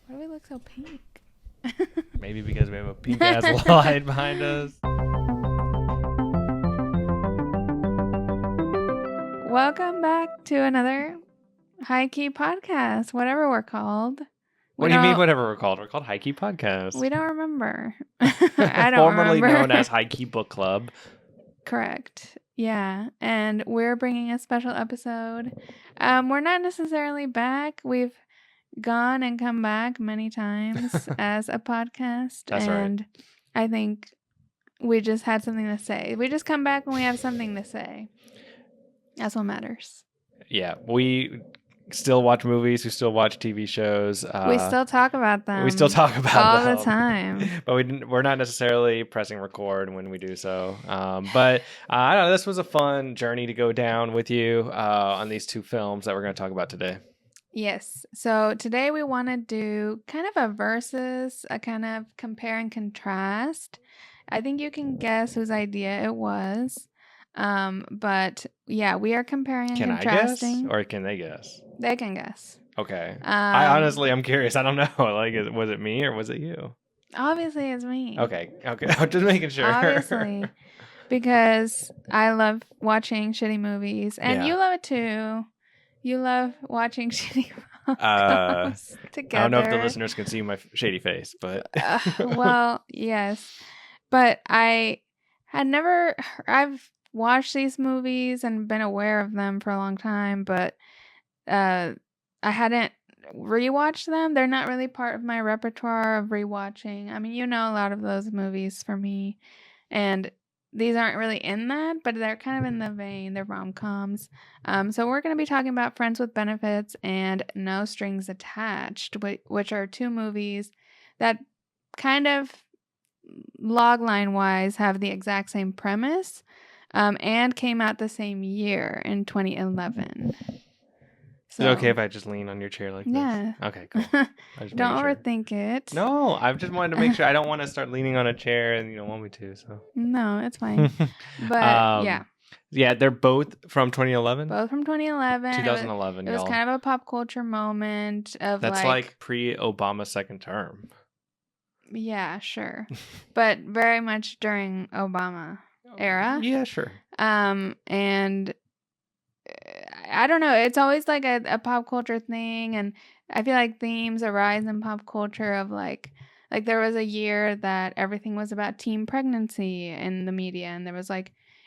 Why do we look so pink? Maybe because we have a pink ass light behind us. Welcome back to another HighKey Podcast, whatever we're called. What do you mean, whatever we're called? We're called HighKey Podcast. We don't remember. I don't Formerly remember. known as HighKey Book Club. Correct. Yeah. And we're bringing a special episode. We're not necessarily back. We've gone and come back many times as a podcast. That's and I think we just had something to say. We just come back when we have something to say. That's what matters. Yeah. We still watch movies. We still watch TV shows. We still talk about them. We still talk about all them the time. But we're not necessarily pressing record when we do so. But I don't know. This was a fun journey to go down with you on these two films that we're going to talk about today. Yes. So today we want to do kind of a versus, a kind of compare and contrast. I think you can guess whose idea it was. But yeah, we are comparing and contrasting. Can I guess or can they guess? They can guess. Okay. I'm curious. I don't know. Like, was it me or was it you? Obviously, it's me. Okay. I'm just making sure. Obviously. Because I love watching shitty movies. And you love it too. You love watching shitty movies together. I don't know if the listeners can see my shady face, but... well, yes. But I've watched these movies and been aware of them for a long time, but I hadn't rewatched them. They're not really part of my repertoire of rewatching. I mean, a lot of those movies for me, and these aren't really in that, but they're kind of in the vein. They're rom-coms. So we're going to be talking about Friends with Benefits and No Strings Attached, which are two movies that kind of logline wise have the exact same premise, and came out the same year in 2011. So, is it okay if I just lean on your chair like this? Yeah. Okay, cool. Don't overthink it. No, I just wanted to make sure. I don't want to start leaning on a chair and you don't want me to. So no, it's fine. But yeah. Yeah, they're both from 2011? Both from 2011. 2011, It was kind of a pop culture moment of That's like pre-Obama second term. Yeah, sure. But very much during Obama era. Yeah, sure. And I don't know. It's always like a pop culture thing. And I feel like themes arise in pop culture of like there was a year that everything was about teen pregnancy in the media. And there was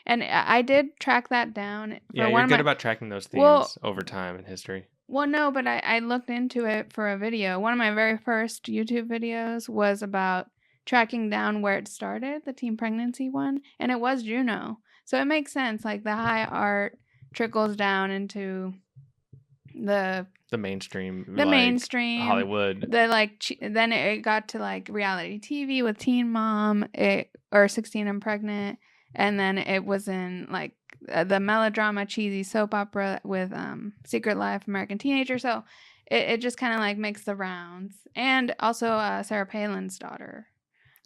and I did track that down. Yeah, you're good about tracking those themes over time in history. Well, no, but I looked into it for a video. One of my very first YouTube videos was about tracking down where it started, the teen pregnancy one, and it was Juno. So it makes sense. Like the high art trickles down into the mainstream Hollywood. Then it got to reality TV with Teen Mom, or 16 and Pregnant, and then it was in the melodrama cheesy soap opera with Secret Life of American Teenager. So it just kind of makes the rounds. And also Sarah Palin's daughter.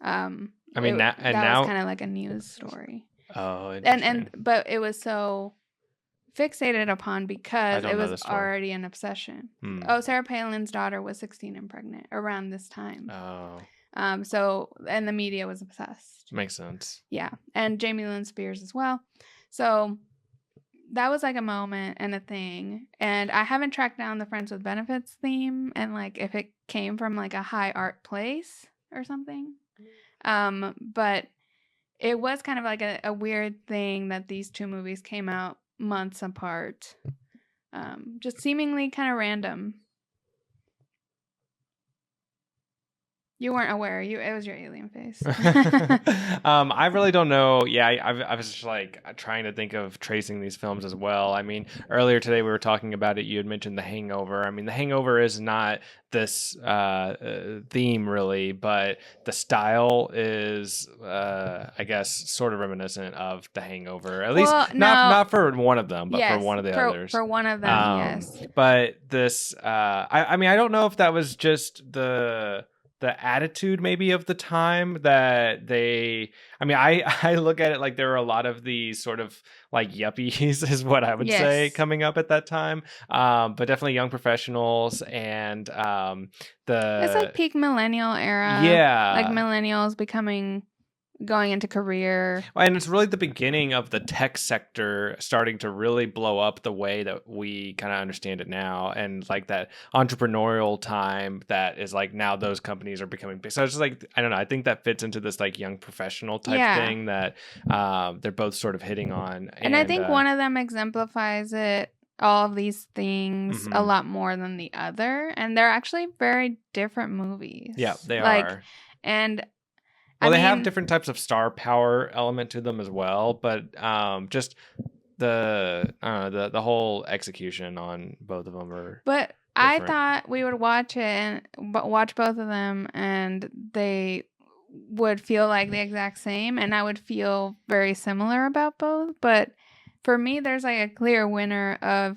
That was kind of like a news story. Oh, interesting. But it was so fixated upon because it was already an obsession. Sarah Palin's daughter was 16 and pregnant around this time. So and the media was obsessed. Makes sense. Yeah, and Jamie Lynn Spears as well. So that was a moment and a thing. And I haven't tracked down the Friends with Benefits theme and if it came from a high art place or something. But it was kind of a weird thing that these two movies came out months apart. Just seemingly kind of random. You weren't aware. It was your alien face. I really don't know. Yeah, I was just trying to think of tracing these films as well. I mean, earlier today we were talking about it. You had mentioned The Hangover. I mean, The Hangover is not this theme really, but the style is, I guess, sort of reminiscent of The Hangover. At least not for one of them, but for one of the others. For one of them, yes. But this, I mean, I don't know if that was just the attitude maybe of the time that they. I mean, I look at it like there were a lot of these sort of like yuppies is what I would say Yes. coming up at that time. But definitely young professionals and It's like peak millennial era. Yeah. Like millennials going into career. And it's really the beginning of the tech sector starting to really blow up the way that we kind of understand it now. And like that entrepreneurial time that is like now those companies are becoming big. So it's just like, I don't know. I think that fits into this like young professional type thing that they're both sort of hitting on. And I think one of them exemplifies it, all of these things, a lot more than the other. And they're actually very different movies. Yeah, they are. And well, they have different types of star power element to them as well, but just the whole execution on both of them are. But different. I thought we would watch it and watch both of them, and they would feel like the exact same, and I would feel very similar about both. But for me, there's like a clear winner of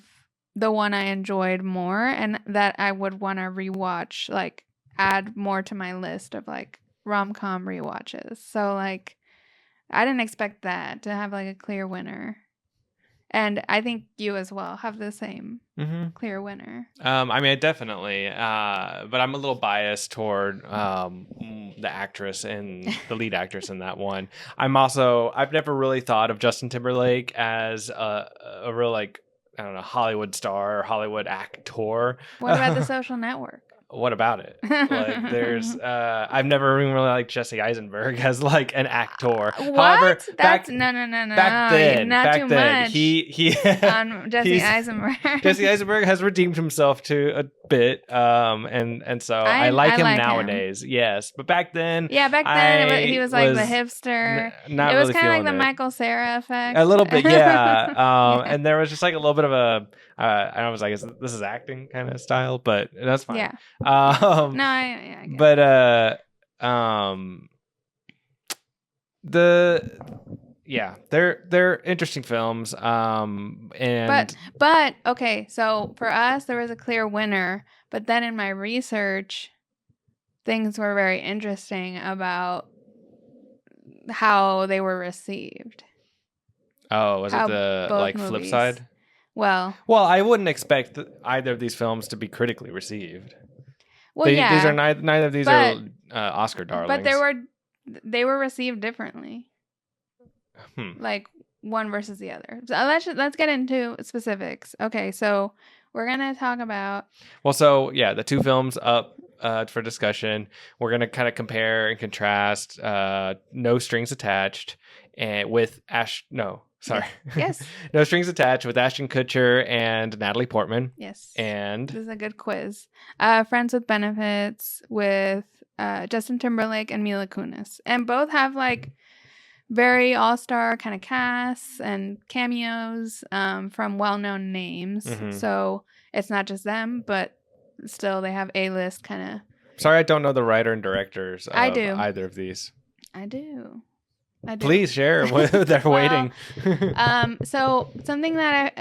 the one I enjoyed more, and that I would want to rewatch, like add more to my list of like rom-com rewatches. So like I didn't expect that to have like a clear winner, and I think you as well have the same clear winner. I mean, definitely, but I'm a little biased toward the actress and the lead actress in that one. I've never really thought of Justin Timberlake as a real like, I don't know, Hollywood star or Hollywood actor. What about The Social Network? What about it? Like, there's I've never even really liked Jesse Eisenberg as like an actor. What? However, No. back then, not too much. He on Jesse Eisenberg. Jesse Eisenberg has redeemed himself to a bit, and so I like him nowadays. Yes, but back then, he was like the hipster. Not it was really kind of like the it. Michael Cera effect. A little bit, yeah. And there was just like a little bit of a. I was like, this is acting kind of style, but that's fine. Yeah. No, I get but they're interesting films. And but okay, so for us there was a clear winner, but then in my research, things were very interesting about how they were received. Oh, was it the like movies. flip side? Well, I wouldn't expect either of these films to be critically received. Well, these are neither of these are Oscar darlings. But they were received differently. Like one versus the other. So let's get into specifics. Okay, so we're gonna talk about. Well, so yeah, the two films up for discussion. We're gonna kind of compare and contrast. No Strings Attached, and with Yes. No Strings Attached with Ashton Kutcher and Natalie Portman. Yes. And this is a good quiz. Friends with Benefits with Justin Timberlake and Mila Kunis. And both have like very all-star kind of casts and cameos from well-known names. So it's not just them, but still they have A-list kind of. Sorry, I don't know the writer and directors of either of these. I do. Please share. They're waiting. So something that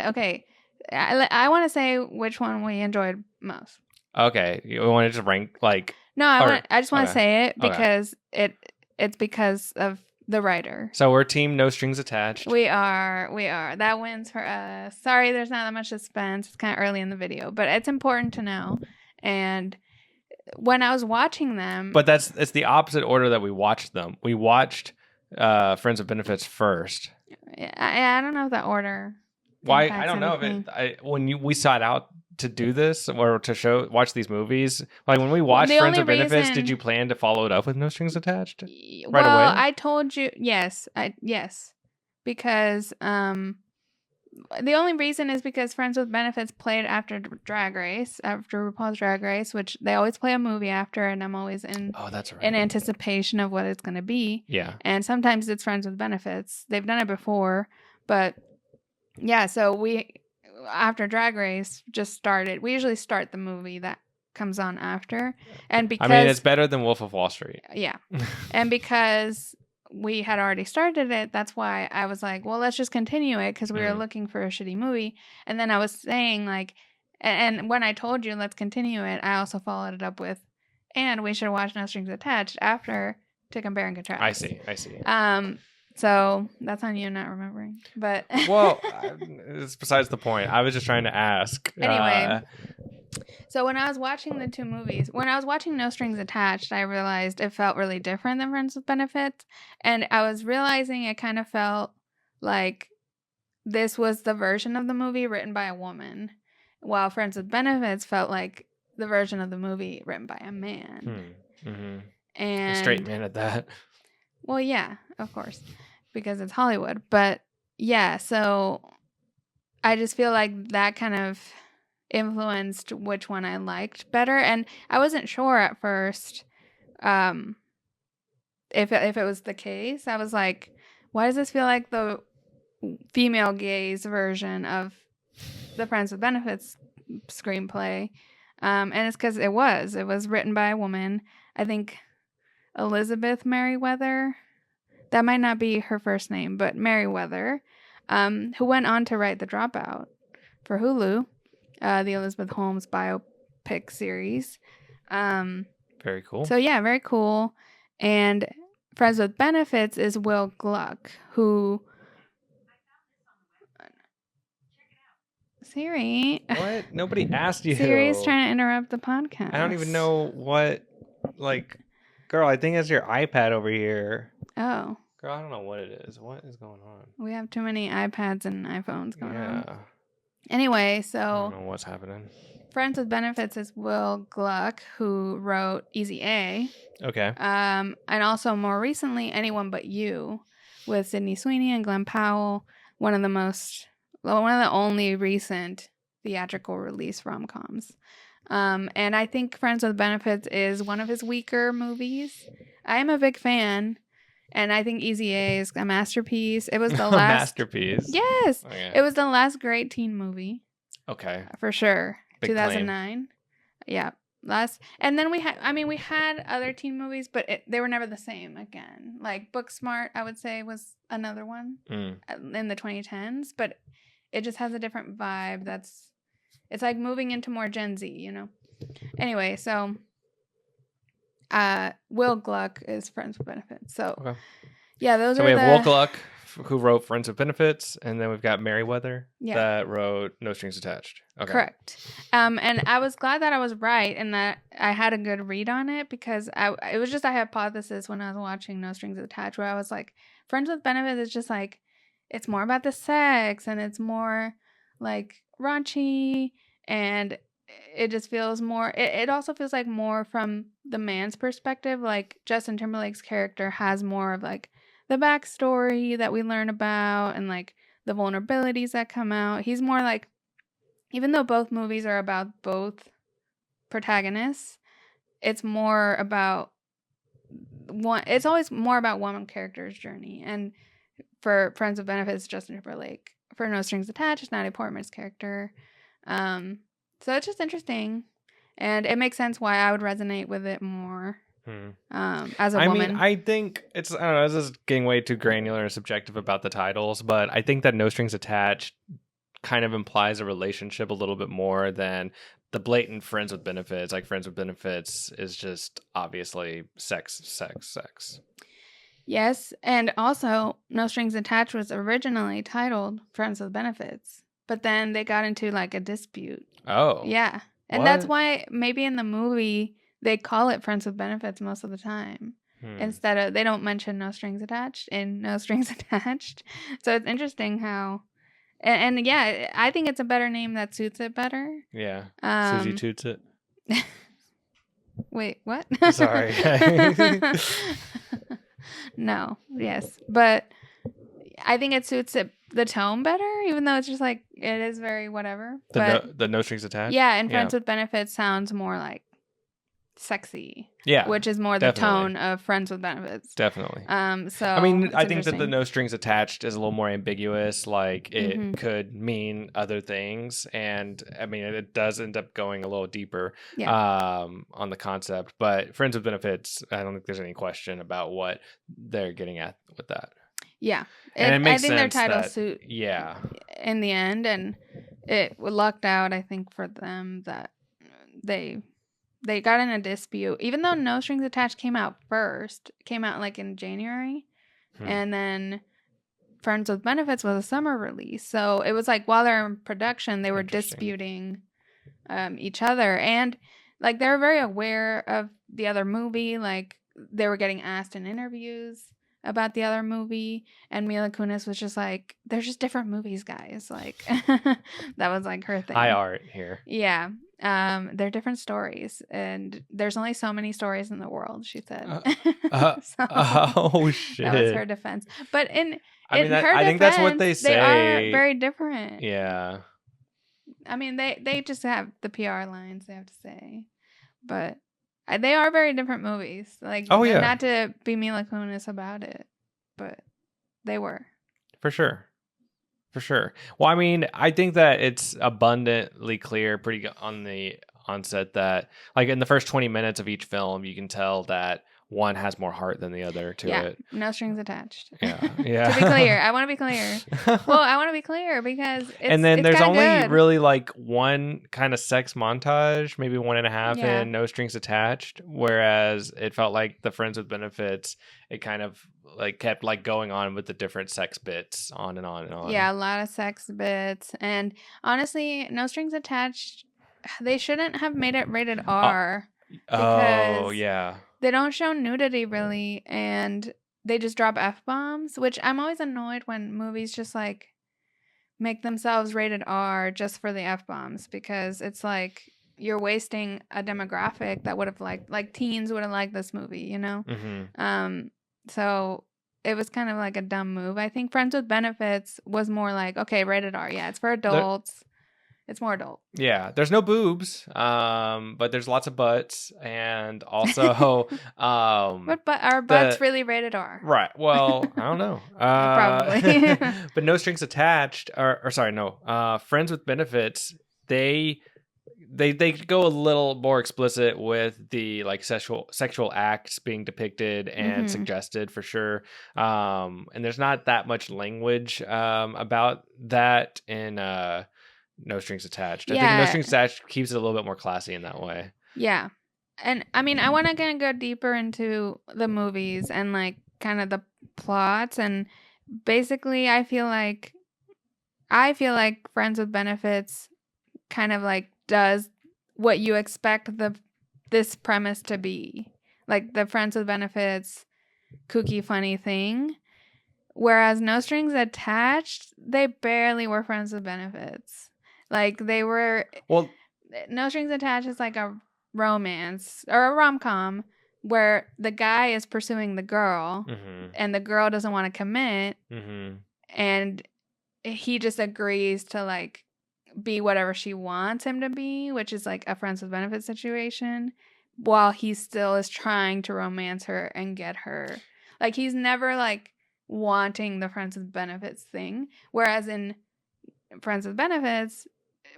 I want to say which one we enjoyed most. Okay, you want to just rank like? No, I just want to say it because it's because of the writer. So we're team No Strings Attached. We are. That wins for us. Sorry, there's not that much suspense. It's kind of early in the video, but it's important to know. And when I was watching them, but it's the opposite order that we watched them. We watched Friends with Benefits first. I don't know if that order. Why? I don't know if it. We sought out to do this or to watch these movies, like when we watched Friends with Benefits, did you plan to follow it up with No Strings Attached right away? Well, I told you yes, because the only reason is because Friends with Benefits played after Drag Race, after RuPaul's Drag Race, which they always play a movie after, and I'm always in anticipation of what it's going to be. Yeah. And sometimes it's Friends with Benefits. They've done it before, but yeah, so we, after Drag Race just started, we usually start the movie that comes on after. And because it's better than Wolf of Wall Street. Yeah. And because we had already started it, that's why I was like, well, let's just continue it, because we were looking for a shitty movie. And then I was saying like, and when I told you let's continue it, I also followed it up with, and we should watch No Strings Attached after to compare and contrast. I see. So that's on you not remembering. But Well, it's besides the point. I was just trying to ask. Anyway. So when I was watching the two movies, when I was watching No Strings Attached, I realized it felt really different than Friends with Benefits. And I was realizing it kind of felt like this was the version of the movie written by a woman, while Friends with Benefits felt like the version of the movie written by a man. And a straight man at that. Well, yeah, of course, because it's Hollywood. But yeah, so I just feel like that kind of influenced which one I liked better. And I wasn't sure at first if it was the case. I was like, why does this feel like the female gaze version of the Friends with Benefits screenplay? And it's because it was written by a woman. I think Elizabeth Merriweather. That might not be her first name, but Merriweather, who went on to write The Dropout for Hulu, the Elizabeth Holmes biopic series. Very cool. So yeah, very cool. And Friends with Benefits is Will Gluck, who... Siri. What? Nobody asked you. Siri's trying to interrupt the podcast. I don't even know what, like, girl, I think it's your iPad over here. Oh. Girl, I don't know what it is. What is going on? We have too many iPads and iPhones going on. Yeah. Anyway, so... I don't know what's happening. Friends with Benefits is Will Gluck, who wrote Easy A. Okay. And also more recently, Anyone But You, with Sydney Sweeney and Glenn Powell, one of the only recent theatrical release rom-coms. And I think Friends with Benefits is one of his weaker movies. I am a big fan, and I think Easy A is a masterpiece. It was the last... masterpiece? Yes! Okay. It was the last great teen movie. Okay. For sure. Big 2009. claim. Yeah. And then we had other teen movies, but they were never the same again. Like Booksmart, I would say, was another one in the 2010s, but it just has a different vibe. It's like moving into more Gen Z, you know? Anyway, so Will Gluck is Friends with Benefits. So, okay. Yeah, those so are we have Will Gluck, who wrote Friends with Benefits, and then we've got Merriweather that wrote No Strings Attached. Okay. Correct. And I was glad that I was right and that I had a good read on it, because it was just a hypothesis when I was watching No Strings Attached, where I was like, Friends with Benefits is just like, it's more about the sex and it's more like raunchy, and it just feels more, it also feels like more from the man's perspective. Like Justin Timberlake's character has more of like the backstory that we learn about and like the vulnerabilities that come out. He's more like, even though both movies are about both protagonists, it's more about one. It's always more about one character's journey. And for Friends with Benefits, Justin Timberlake. For No Strings Attached, it's Natalie Portman's character. So it's just interesting, and it makes sense why I would resonate with it more. As a woman. I mean, I think I don't know, this is getting way too granular and subjective about the titles, but I think that No Strings Attached kind of implies a relationship a little bit more than the blatant Friends with Benefits. Like Friends with Benefits is just obviously sex. Yes, and also No Strings Attached was originally titled Friends with Benefits, but then they got into like a dispute. Oh. Yeah. And that's why maybe in the movie they call it Friends with Benefits most of the time. Instead of, they don't mention No Strings Attached in No Strings Attached. So it's interesting how, and yeah, I think it's a better name that suits it better. Yeah. Susie Toots it. Wait, what? Sorry. No, yes. But I think it suits the tone better, even though it's just like, it is very whatever. The No Strings Attached? Yeah, and Friends with Benefits sounds more like sexy. Yeah. Which is more the tone of Friends with Benefits. Definitely. So I mean, I think that the No Strings Attached is a little more ambiguous. Like it could mean other things, and I mean it does end up going a little deeper on the concept. But Friends with Benefits, I don't think there's any question about what they're getting at with that. Yeah, and it makes I think sense their title that, suit. Yeah. In the end, and it lucked out, I think, for them that they they got in a dispute. Even though No Strings Attached came out like in January, and then Friends with Benefits was a summer release. So it was like while they're in production, they were disputing each other, and like they were very aware of the other movie. Like they were getting asked in interviews about the other movie, and Mila Kunis was just like, "They're just different movies, guys." Like that was like her thing. High art here. Yeah. They're different stories, and there's only so many stories in the world, she said. Oh shit! That was her defense. But I think that's what they say. They are very different. Yeah. I mean, they just have the PR lines they have to say, but they are very different movies. Like, not to be Mila Kunis about it, but they were. For sure. Well, I mean, I think that it's abundantly clear pretty on the onset that, like, in the first 20 minutes of each film, you can tell that one has more heart than the other to it. No strings attached. Yeah. To be clear, I want to be clear. Well, I want to be clear because and then there's only really like one kind of sex montage, maybe 1.5 in No Strings Attached, whereas it felt like the Friends with Benefits, it kind of like kept like going on with the different sex bits on and on and on. Yeah, a lot of sex bits, and honestly, No Strings Attached, they shouldn't have made it rated R. Oh yeah. They don't show nudity really, and they just drop F-bombs, which I'm always annoyed when movies just like make themselves rated R just for the F-bombs, because it's like you're wasting a demographic that would have like teens would have liked this movie, you know? Mm-hmm. So it was kind of like a dumb move. I think Friends with Benefits was more like, okay, rated R. Yeah, it's for adults. It's more adult. Yeah, there's no boobs, but there's lots of butts, and also, but are butts really rated R? Right. Well, I don't know. Probably. But No Strings Attached, or sorry, no. Friends with Benefits, they go a little more explicit with the like sexual acts being depicted and suggested for sure. And there's not that much language about that in No Strings Attached. I think No Strings Attached keeps it a little bit more classy in that way. Yeah. And I mean, I want to kind of go deeper into the movies and like kind of the plots. And basically, I feel like Friends with Benefits kind of like does what you expect this premise to be. Like the Friends with Benefits kooky funny thing. Whereas No Strings Attached, they barely were Friends with Benefits. Like they were. Well, No Strings Attached is like a romance or a rom-com where the guy is pursuing the girl and the girl doesn't want to commit, and he just agrees to like be whatever she wants him to be, which is like a Friends with Benefits situation, while he still is trying to romance her and get her. Like he's never like wanting the Friends with Benefits thing, whereas in Friends with Benefits,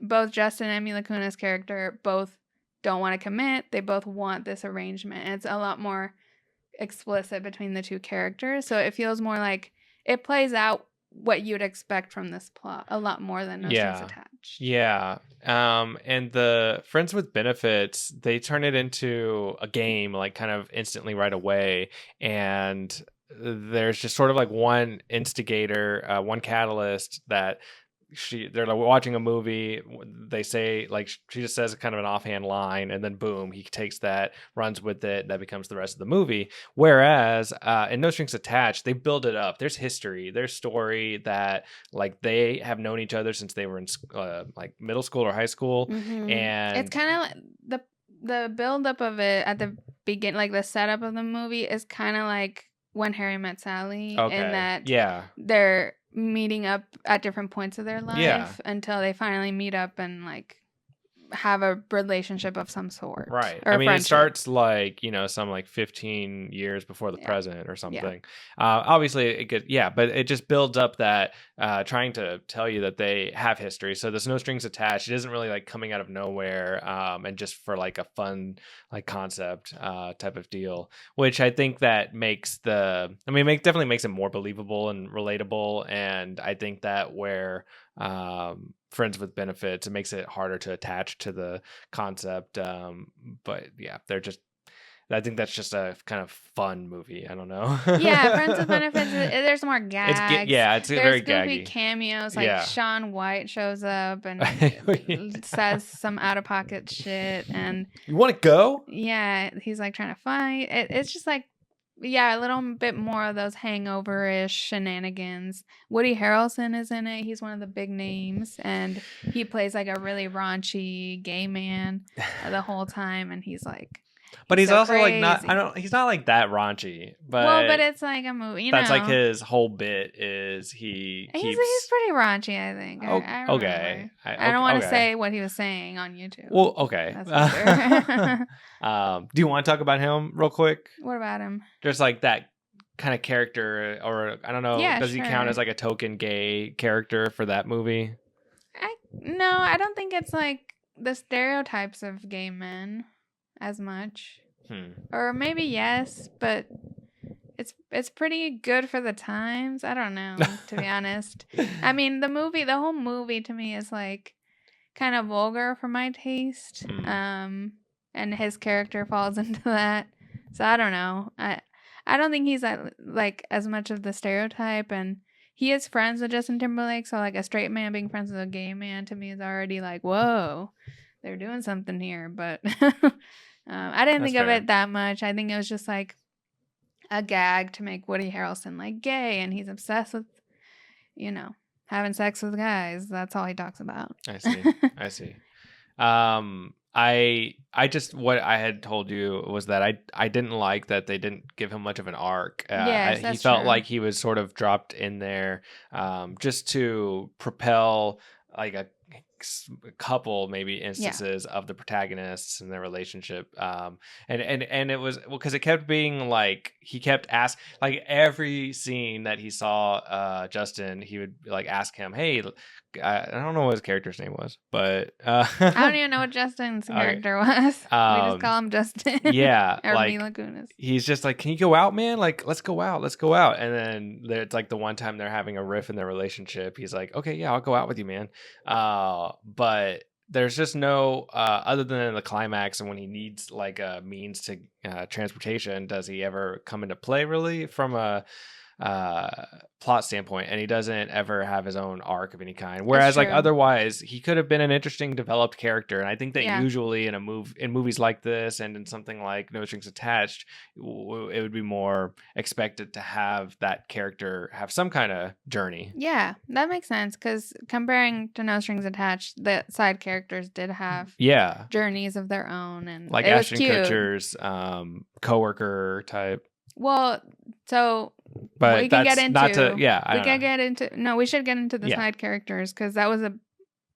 both Justin and Mila Kunis' character both don't want to commit. They both want this arrangement. And it's a lot more explicit between the two characters. So it feels more like it plays out what you'd expect from this plot a lot more than No Strings Attached. Yeah. And the Friends with Benefits, they turn it into a game like kind of instantly right away. And there's just sort of like one instigator, one catalyst that they're like watching a movie. They say like she just says kind of an offhand line, and then boom, he takes that, runs with it. That becomes the rest of the movie. Whereas in No Strings Attached, they build it up. There's history, there's story that like they have known each other since they were in like middle school or high school, and it's kind of like the build up of it at the beginning, like the setup of the movie is kind of like When Harry Met Sally, in that they're meeting up at different points of their life until they finally meet up and like have a relationship of some sort. Right. I mean, friendship. It starts like, you know, some like 15 years before the present or something. Obviously it could, but it just builds up that trying to tell you that they have history. So there's No Strings Attached. It isn't really like coming out of nowhere and just for like a fun like concept type of deal, which I think that makes definitely makes it more believable and relatable. And I think that where friends with benefits. It makes it harder to attach to the concept. But yeah, I think that's just a kind of fun movie. I don't know. Yeah, Friends with Benefits. There's more gags. It's There's very goofy gaggy. cameos. Like Yeah. Shaun White shows up and says some out of pocket shit, and You want to go? yeah, he's like trying to fight. It's just like, yeah, a little bit more of those hangover-ish shenanigans. Woody Harrelson is in it. He's one of the big names, and he plays like a really raunchy gay man the whole time, and he's like. But he's so also crazy. like not. He's not like that raunchy. But well, but it's like a movie. That's like his whole bit is he keeps. He's pretty raunchy, I think. Okay. I don't want to say what he was saying on YouTube. Well, okay. Do you want to talk about him real quick? What about him? Just like that kind of character, or I don't know. Yeah, does he count as like a token gay character for that movie? No, I don't think it's like the stereotypes of gay men as much. Or maybe yes, but it's pretty good for the times. I don't know, to be honest. I mean, the whole movie to me is like kind of vulgar for my taste. And his character falls into that. So I don't know. I don't think he's like as much of the stereotype, and he is friends with Justin Timberlake, so like a straight man being friends with a gay man to me is already like, whoa, they're doing something here, but I didn't think of it that much. I think it was just like a gag to make Woody Harrelson like gay, and he's obsessed with, having sex with guys. That's all he talks about. I see. I just, what I had told you was that I didn't like that they didn't give him much of an arc. He felt like he was sort of dropped in there just to propel like a couple maybe instances of the protagonists and their relationship, and it was because it kept being like he kept asking, like every scene that he saw Justin, he would like ask him, hey, I don't know what his character's name was, but I don't even know what Justin's character was. We just call him Justin. Yeah, or like Mila Kunis. He's just like, can you go out, man? Like, let's go out. And then it's like the one time they're having a riff in their relationship, he's like, okay, yeah, I'll go out with you, man. But there's just no other than the climax and when he needs like a means to transportation, does he ever come into play really from a plot standpoint, and he doesn't ever have his own arc of any kind, whereas like otherwise he could have been an interesting developed character. And I think that usually in movies like this and in something like No Strings Attached, it would be more expected to have that character have some kind of journey. Yeah, that makes sense, because comparing to No Strings Attached, the side characters did have journeys of their own, and like it Ashton was cute. Kutcher's coworker type. Well, so but we can get into we should get into the side characters, because that was a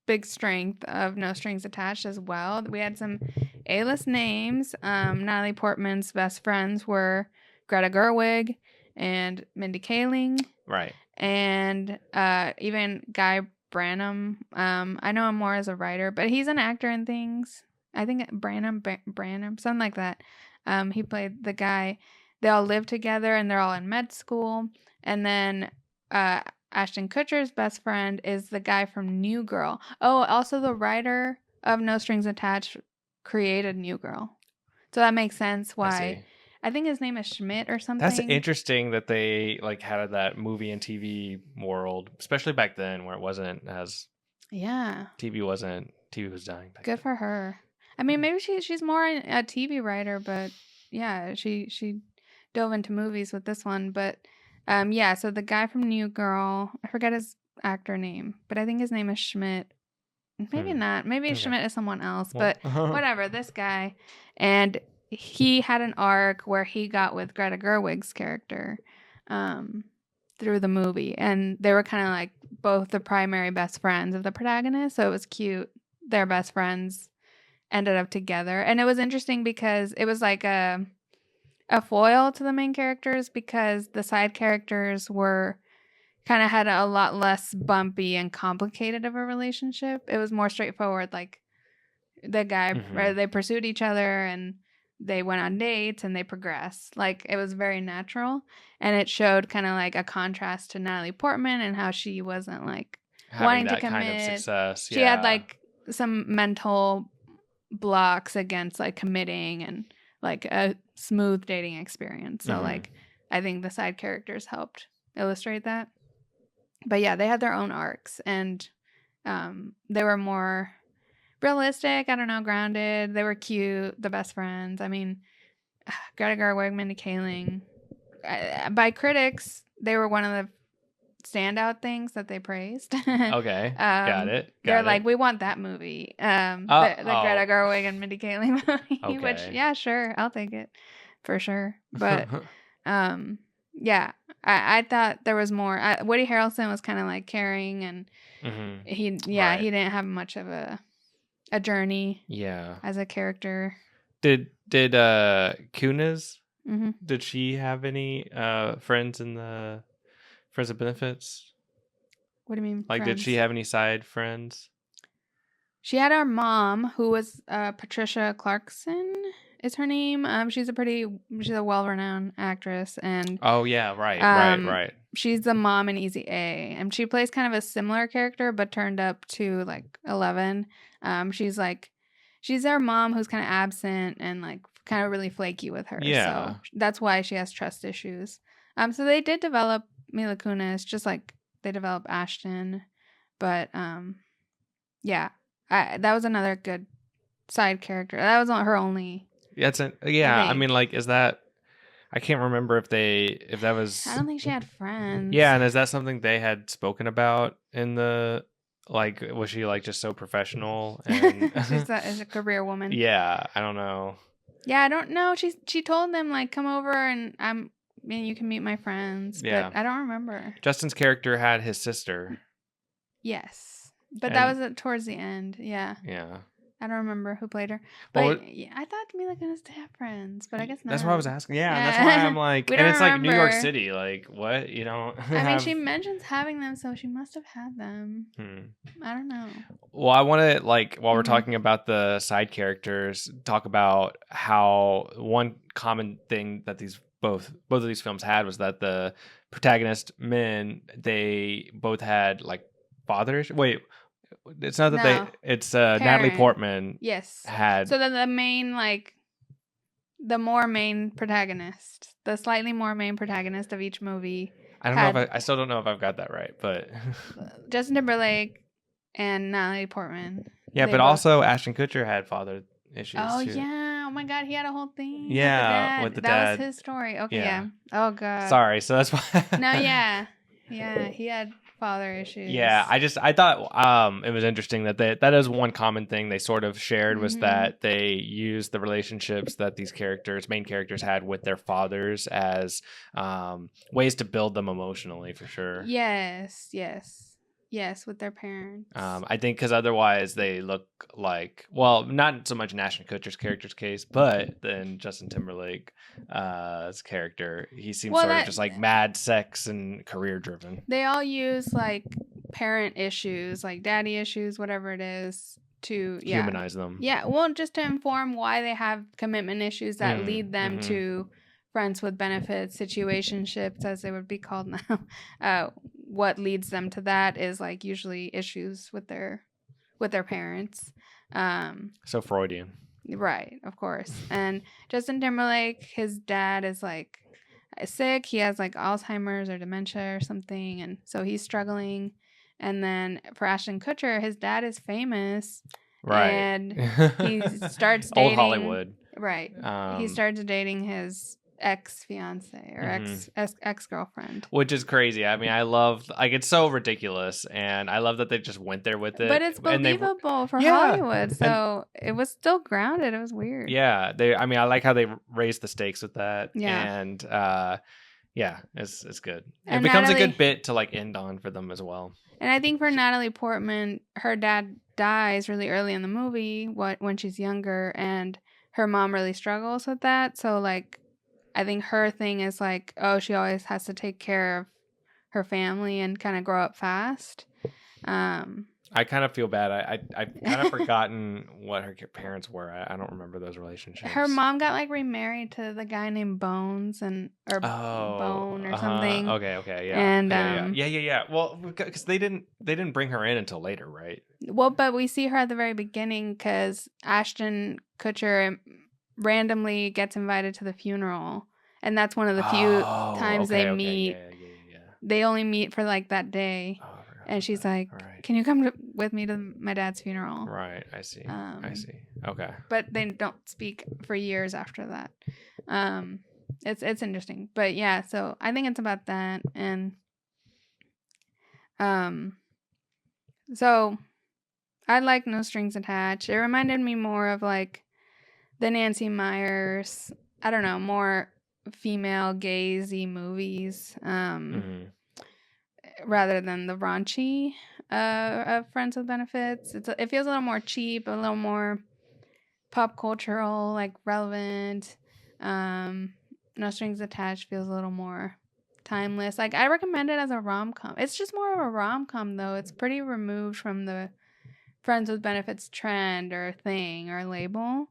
big strength of No Strings Attached as well. We had some A-list names. Natalie Portman's best friends were Greta Gerwig and Mindy Kaling, right? And even Guy Branum. I know him more as a writer, but he's an actor in things. I think Branum, something like that. He played the guy. They all live together and they're all in med school. And then Ashton Kutcher's best friend is the guy from New Girl. Oh, also the writer of No Strings Attached created New Girl. So that makes sense why. I think his name is Schmidt or something. That's interesting that they like had that movie and TV world, especially back then where it wasn't as... Yeah. TV was dying back then. For her. I mean, maybe she's more a TV writer, but yeah, she dove into movies with this one. But so the guy from New Girl, I forget his actor name, but I think his name is Schmidt. Maybe not. Maybe Schmidt is someone else, but whatever, this guy. And he had an arc where he got with Greta Gerwig's character through the movie. And they were kind of like both the primary best friends of the protagonist. So it was cute. Their best friends ended up together. And it was interesting because it was like a foil to the main characters, because the side characters were kind of had a lot less bumpy and complicated of a relationship. It was more straightforward. Like the guy, they pursued each other and they went on dates and they progressed. Like it was very natural, and it showed kind of like a contrast to Natalie Portman and how she wasn't like having that kind of success. She had like some mental blocks against like committing and like a smooth dating experience. So like I think the side characters helped illustrate that. But yeah, they had their own arcs, and they were more realistic, I don't know, grounded. They were cute, the best friends. I mean, Greta Gerwig, Mindy Kaling, by critics, they were one of the standout things that they praised. Okay, got it. They're like, we want that movie, the Greta Gerwig and Mindy Kaling movie. Okay. Which, yeah, sure, I'll take it for sure. But yeah, I thought there was more. Woody Harrelson was kind of like caring, and he didn't have much of a journey. Yeah, as a character. Did Kunis? Did she have any friends in the Friends of Benefits? What do you mean? Like, friends? Did she have any side friends? She had our mom, who was Patricia Clarkson, is her name. She's a well-renowned actress, and right. She's the mom in Easy A, and she plays kind of a similar character, but turned up to like 11. She's our mom who's kind of absent and like kind of really flaky with her. Yeah, so that's why she has trust issues. So they did develop Mila Kunis, just like they developed Ashton, but yeah, that was another good side character. That was her only. I mean, like, is that? I can't remember if that was. I don't think she had friends. Yeah, and is that something they had spoken about in the? Like, was she like just so professional? And she's a career woman. Yeah, I don't know. Yeah, I don't know. She told them like, come over and you can meet my friends. Yeah, but I don't remember. Justin's character had his sister. Yes, but that was towards the end. Yeah. Yeah. I don't remember who played her, but yeah, I thought Mila Kunis to have friends, but I guess not. That's what I was asking. Yeah, that's why I'm like, and it's like New York City. Like, what, you know? I mean, she mentions having them, so she must have had them. I don't know. Well, I want to like while we're talking about the side characters, talk about how one common thing that both of these films had was that the protagonist men, they both had like fathers. Wait. It's not that it's Natalie Portman. Yes. Had. So then the main, like, the slightly more main protagonist of each movie. I don't know if I still don't know if I've got that right, but. Justin Timberlake and Natalie Portman. Yeah, but also Ashton Kutcher had father issues. Oh, too. Yeah. Oh, my God. He had a whole thing. Yeah. With the dad. That was his story. Okay. Yeah. Oh, God. Sorry. So that's why. No, yeah. Yeah. He had father issues. Yeah, I thought it was interesting that that is one common thing they sort of shared was that they used the relationships that these main characters had with their fathers as ways to build them emotionally, for sure. Yes, with their parents. I think because otherwise they look like, well, not so much in Ashton Kutcher's character's case, but then Justin Timberlake's character, he seems sort of just like mad sex and career driven. They all use like parent issues, like daddy issues, whatever it is, to humanize them. Yeah, well, just to inform why they have commitment issues that lead them to friends with benefits, situationships, as they would be called now. What leads them to that is like usually issues with their parents. So Freudian. Right, of course. And Justin Timberlake, his dad is like sick. He has like Alzheimer's or dementia or something, and so he's struggling. And then for Ashton Kutcher, his dad is famous. Right. And he starts dating old Hollywood. Right. He starts dating his ex-fiance or ex-girlfriend, which is crazy. I mean, I love, like, it's so ridiculous, and I love that they just went there with it, but it's believable for Hollywood, so it was still grounded. It was weird. Yeah, I like how they raised the stakes with that. And it's good. And it becomes a good bit to like end on for them as well. And I think for Natalie Portman, her dad dies really early in the movie when she's younger, and her mom really struggles with that. So like, I think her thing is like, oh, she always has to take care of her family and kind of grow up fast. I kind of feel bad. I've kind of forgotten what her parents were. I don't remember those relationships. Her mom got like remarried to the guy named Bones or Bone or something. Okay, yeah, And yeah. Well, because they didn't bring her in until later, right? Well, but we see her at the very beginning because Ashton Kutcher randomly gets invited to the funeral, and that's one of the few times they meet. Yeah. They only meet for like that day. Oh, and she's like, right. "Can you come with me to my dad's funeral?" Right, I see. Okay. But they don't speak for years after that. It's interesting, but yeah. So I think it's about that, and so I like No Strings Attached. It reminded me more of like the Nancy Meyers. I don't know, more female gazy movies. Rather than the raunchy of Friends with Benefits. It feels a little more cheap, a little more pop cultural, like relevant. No Strings Attached feels a little more timeless. Like I recommend it as a rom-com. It's just more of a rom-com though. It's pretty removed from the Friends with Benefits trend or thing or label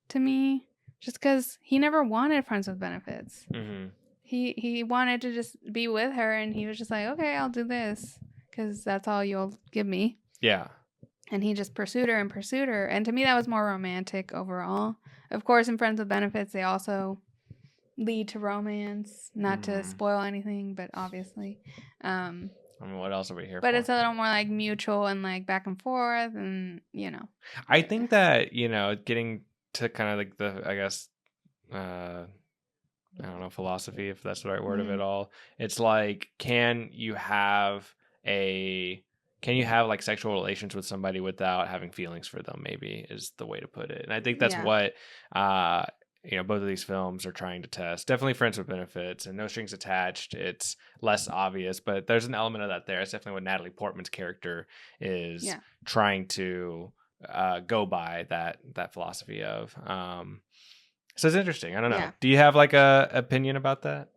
to me. Just because he never wanted Friends with Benefits. Mm-hmm. He wanted to just be with her, and he was just like, okay, I'll do this because that's all you'll give me. Yeah. And he just pursued her. And to me, that was more romantic overall. Of course, in Friends with Benefits, they also lead to romance. Not to spoil anything, but obviously. I mean, what else are we here for? But it's a little more like mutual and like back and forth, and you know. I think that, getting to kind of like the, I guess, I don't know, philosophy, if that's the right word of it all. It's like, can you have like sexual relations with somebody without having feelings for them, maybe is the way to put it. And I think that's what, both of these films are trying to test. Definitely Friends with Benefits and No Strings Attached. It's less obvious, but there's an element of that there. It's definitely what Natalie Portman's character is trying to go by that philosophy of. So it's interesting. I don't know. Yeah. Do you have like a opinion about that?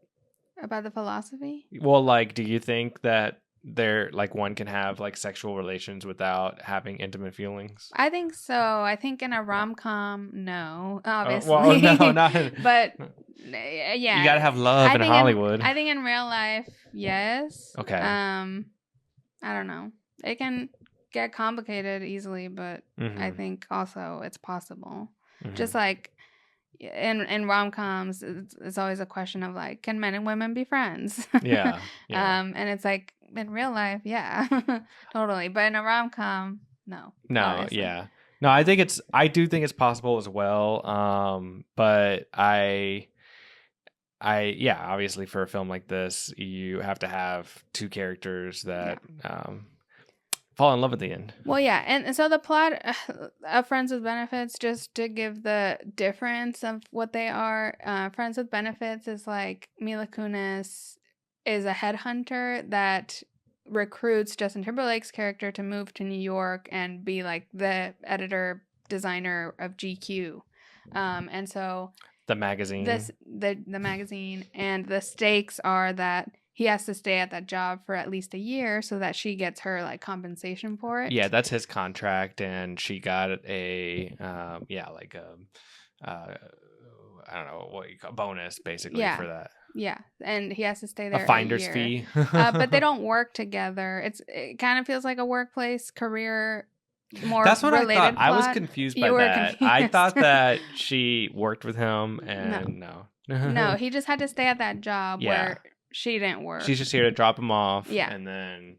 About the philosophy? Well, like, do you think that there like one can have like sexual relations without having intimate feelings? I think so. I think in a rom-com, no, obviously. Well, no, not. But yeah, you gotta have love in Hollywood. I think in real life, yes. Okay. I don't know. It can get complicated easily, but I think also it's possible. Just like. In rom-coms, it's always a question of like, can men and women be friends? Yeah. And it's like in real life, yeah, totally. But in a rom-com, no. Obviously. Yeah. No, I do think it's possible as well. But obviously for a film like this, you have to have two characters that fall in love at the end. Well, yeah, and so the plot of Friends with Benefits, just to give the difference of what they are, Friends with Benefits is like Mila Kunis is a headhunter that recruits Justin Timberlake's character to move to New York and be like the editor designer of GQ, and so the magazine, the magazine, and the stakes are that he has to stay at that job for at least a year so that she gets her like compensation for it. Yeah, that's his contract, and she got I don't know what you call bonus basically for that. Yeah, and he has to stay there a finder's fee. But they don't work together. It kind of feels like a workplace career. More that's what related I thought. Plot. I was confused by that. I thought that she worked with him, and no, he just had to stay at that job where she didn't work. She's just here to drop him off. Yeah. And then,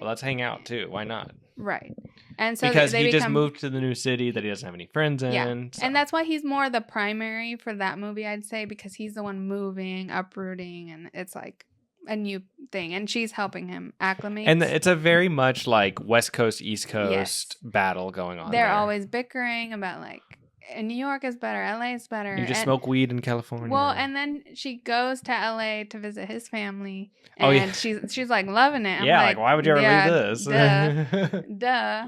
let's hang out too. Why not? Right. And so because he just moved to the new city that he doesn't have any friends in. Yeah. So. And that's why he's more the primary for that movie, I'd say, because he's the one moving, uprooting, and it's like a new thing. And she's helping him acclimate. And it's a very much like West Coast, East Coast battle going on. They're always bickering about like New York is better. LA is better. You just smoke weed in California. Well, and then she goes to LA to visit his family, Oh, yeah. and she's like loving it. I'm yeah, like why would you ever leave this? Duh.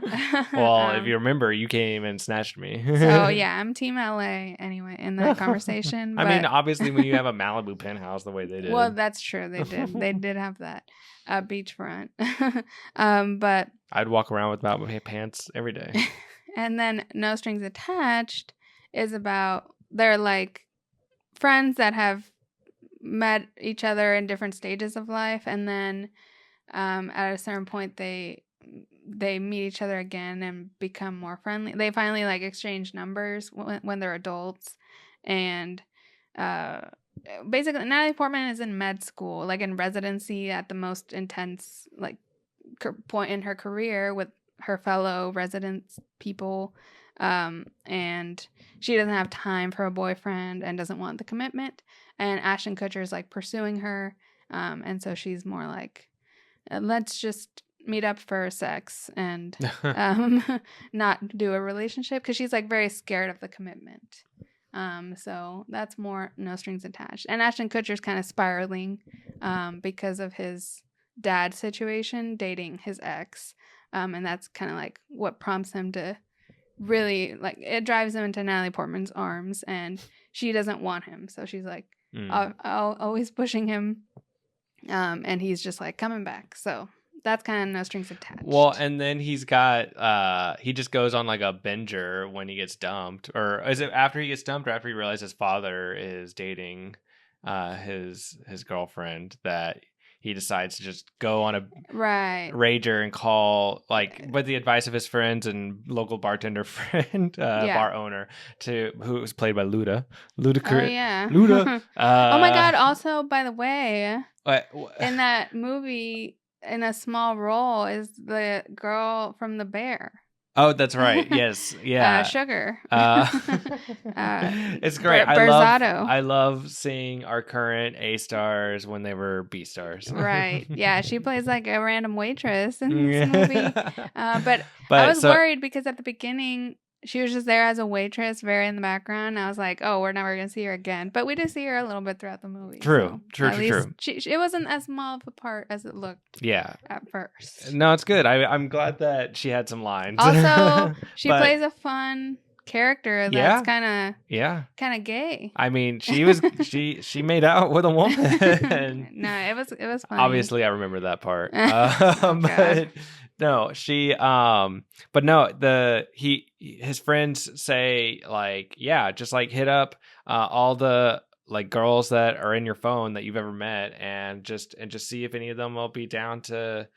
Well, if you remember, you came and snatched me. So yeah, I'm Team LA anyway in that conversation. I mean, obviously, when you have a Malibu penthouse the way they did. Well, that's true. They did. They did have that beachfront. But I'd walk around with my pants every day. And then No Strings Attached is about they're like friends that have met each other in different stages of life, and then at a certain point they meet each other again and become more friendly. They finally like exchange numbers when they're adults, and basically Natalie Portman is in med school, like in residency at the most intense like point in her career with her fellow residents people, and she doesn't have time for a boyfriend and doesn't want the commitment, and Ashton Kutcher is like pursuing her, and so she's more like, let's just meet up for sex and not do a relationship, because she's like very scared of the commitment. So that's more No Strings Attached. And Ashton Kutcher's kind of spiraling because of his dad situation dating his ex. And that's kind of like what prompts him to really, like, it drives him into Natalie Portman's arms, and she doesn't want him. So she's like always pushing him. And he's just like coming back. So that's kind of No Strings Attached. Well, and then he's got, he just goes on like a binger when he gets dumped. Or is it after he gets dumped or after he realizes his father is dating his girlfriend that he decides to just go on a rager and call, like, with the advice of his friends and local bartender friend, bar owner, who was played by Luda. Ludacris. Oh, yeah. Luda. Oh, my God. Also, by the way, what? In that movie, in a small role, is the girl from The Bear. Oh, that's right. Yes. Yeah. Sugar. It's great. I love seeing our current A stars when they were B stars. Right. Yeah. She plays like a random waitress in this movie. But I was worried because at the beginning, she was just there as a waitress, very in the background. I was like, oh, we're never going to see her again. But we do see her a little bit throughout the movie. True. It wasn't as small of a part as it looked at first. No, it's good. I'm glad that she had some lines. Also, she plays a fun character that's kind of gay. I mean, she made out with a woman. No, it was funny. Obviously, I remember that part. But no, but no, his friends say, like, yeah, just like hit up all the like girls that are in your phone that you've ever met, and just see if any of them will be down to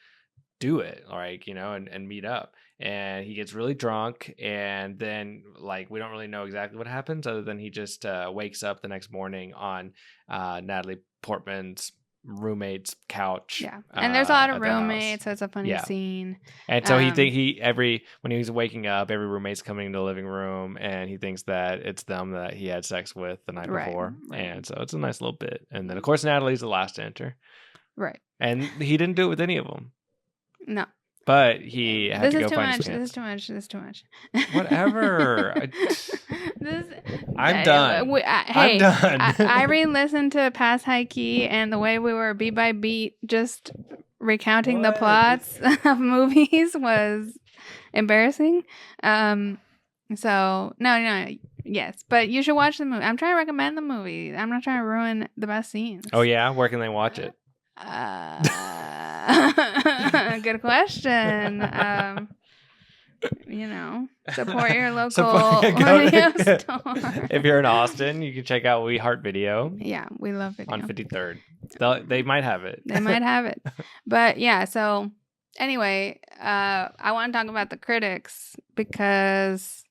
do it, like, and meet up. And he gets really drunk, and then, like, we don't really know exactly what happens other than he just wakes up the next morning on Natalie Portman's roommate's couch. Yeah, and there's a lot of roommates, so it's a funny scene. And so when he's waking up, every roommate's coming into the living room, and he thinks that it's them that he had sex with the night before. Right. And so it's a nice little bit. And then, of course, Natalie's the last to enter. Right. And he didn't do it with any of them. No. But he had to go find his pants. This is too much. Whatever. I'm done. I'm done. I re-listened to past HighKey, and the way we were beat by beat, just recounting the plots of movies was embarrassing. So no, yes, but you should watch the movie. I'm trying to recommend the movie. I'm not trying to ruin the best scenes. Oh yeah, where can they watch it? Good question. Support your local video store. If you're in Austin, you can check out We Heart Video. Yeah, we love video. On 53rd. They might have it. They might have it. But yeah, so anyway, I want to talk about the critics because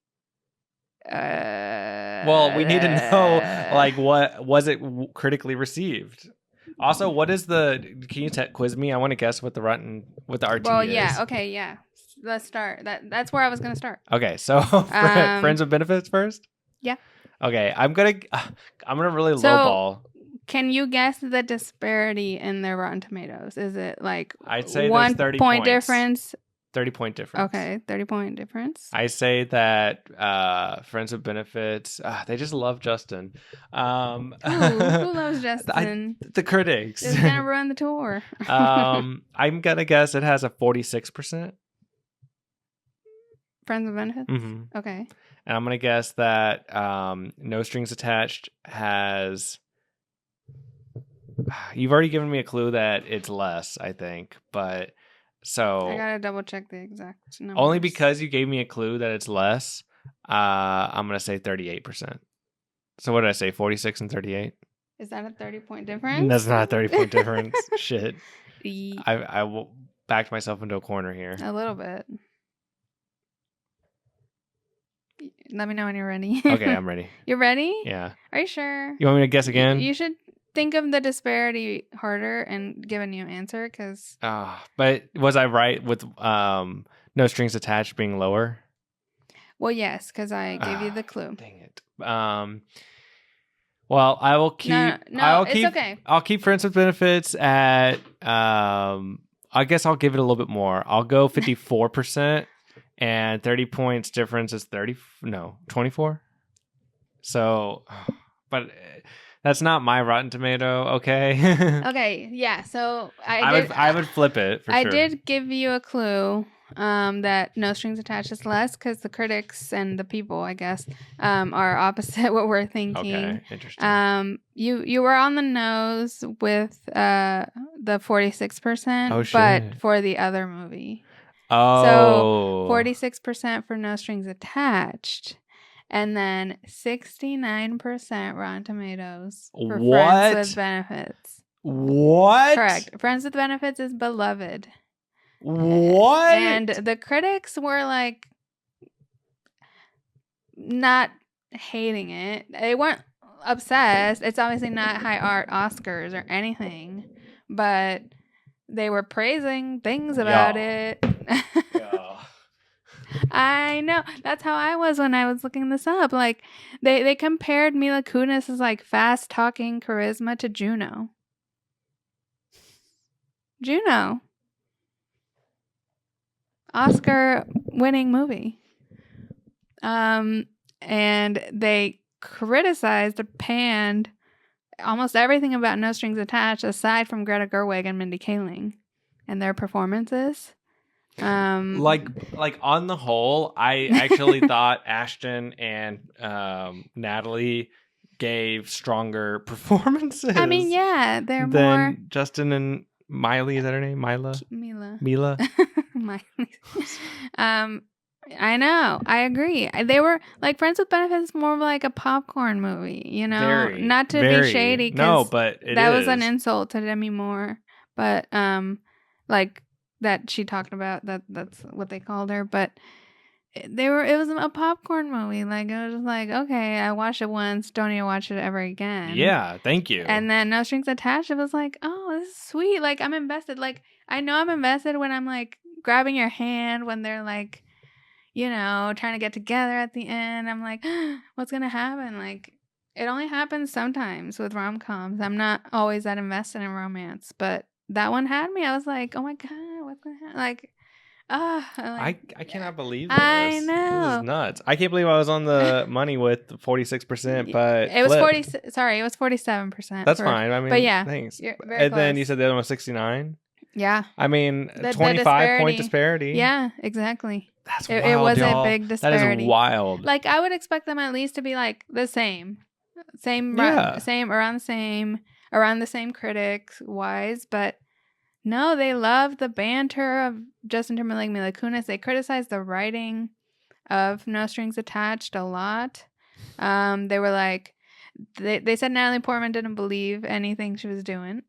well, we need to know, like, what was it critically received? Also, what is can you quiz me? I want to guess what the RT is. Well, yeah, okay, yeah. Let's start. That's where I was going to start. Okay, so friends with benefits first? Yeah. Okay, I'm going to really lowball. Can you guess the disparity in their Rotten Tomatoes? Is it like I'd say 1 there's 30 point points. difference? 30-point difference. Okay, 30-point difference. I say that Friends with Benefits, they just love Justin. Who loves Justin? The critics. It's gonna ruin the tour. I'm gonna guess it has a 46%. Friends with Benefits? Mm-hmm. Okay. And I'm gonna guess that No Strings Attached has... You've already given me a clue that it's less, I think, but so I gotta double check the exact numbers. Only because you gave me a clue that it's less, I'm gonna say 38%. So what did I say? 46 and 38? Is that a 30-point difference? That's not a 30-point difference. Shit. Yeah. I backed myself into a corner here. A little bit. Let me know when you're ready. Okay, I'm ready. You're ready? Yeah. Are you sure? You want me to guess again? You should think of the disparity harder and give a new answer, because... but was I right with No Strings Attached being lower? Well, yes, because I gave you the clue. Dang it. Well, I will keep... No, it's okay. I'll keep Friends with Benefits at... I guess I'll give it a little bit more. I'll go 54%, and 30 points difference is 24? So, but... That's not my Rotten Tomato, okay? Okay, yeah. So I would flip it for sure. I did give you a clue that No Strings Attached is less, because the critics and the people, I guess, are opposite what we're thinking. Okay, interesting. You were on the nose with the 46%, Oh, shit. but for the other movie. Oh. So 46% for No Strings Attached. And then 69% Rotten Tomatoes for Friends with Benefits. What? Correct. Friends with Benefits is beloved. What? And the critics were like not hating it. They weren't obsessed. It's obviously not high art Oscars or anything, but they were praising things about it. I know. That's how I was when I was looking this up. Like, they compared Mila Kunis' like fast talking charisma to Juno. Oscar winning movie. And they criticized or panned almost everything about No Strings Attached aside from Greta Gerwig and Mindy Kaling and their performances. Like on the whole, I actually thought Ashton and Natalie gave stronger performances. I mean, yeah, they're than more Justin and Miley. Is that her name? Mila. Miley. I know. I agree. They were like Friends with Benefits, more of like a popcorn movie, you know. Not to be shady. No, but that was an insult to Demi Moore. But like. That she talked about, that's what they called her, but it was a popcorn movie. Like, it was just like, okay, I watched it once, don't need to watch it ever again. Yeah, thank you. And then No Strings Attached, it was like, oh, this is sweet. Like, I'm invested. Like, I know I'm invested when I'm like grabbing your hand when they're like, you know, trying to get together at the end. I'm like, what's gonna happen? Like, it only happens sometimes with rom-coms. I'm not always that invested in romance, but that one had me. I was like, oh my God, what's going to happen? Like, I cannot believe this. I know. This is nuts. I can't believe I was on the money with 46%, but it was 47%. That's fine. I mean, but yeah, thanks. You're very and close. then you said the other one was 69? Yeah. I mean, 25-point disparity. Yeah, exactly. That's wild, it was y'all. a big disparity. That is wild. Like, I would expect them at least to be like the same, around the same critics wise, but no, they loved the banter of Justin Timberlake, Mila Kunis. They criticized the writing of No Strings Attached a lot. They were like, they said Natalie Portman didn't believe anything she was doing.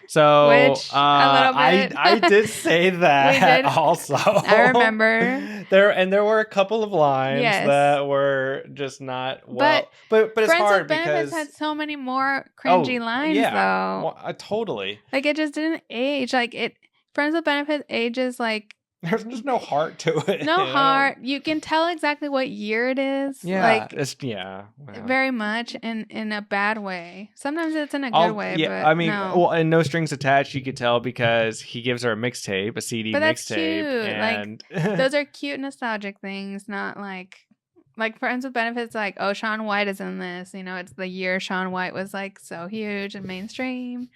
So which a little bit. I did say that also. I remember there were a couple of lines that were just not well. But it's hard because Benefits had so many more cringy lines though. Well, totally. Like, it just didn't age. Like, Friends with Benefits ages like There's just no heart to it. No heart. You can tell exactly what year it is. Yeah, like wow. very much in a bad way. Sometimes it's in a good way. Yeah, but I mean, no. well, and No Strings Attached, you could tell because he gives her a mixtape, a CD But that's mixtape, cute. and Those are cute nostalgic things, not like Friends with Benefits. Like, oh, Shaun White is in this. It's the year Shaun White was like so huge and mainstream.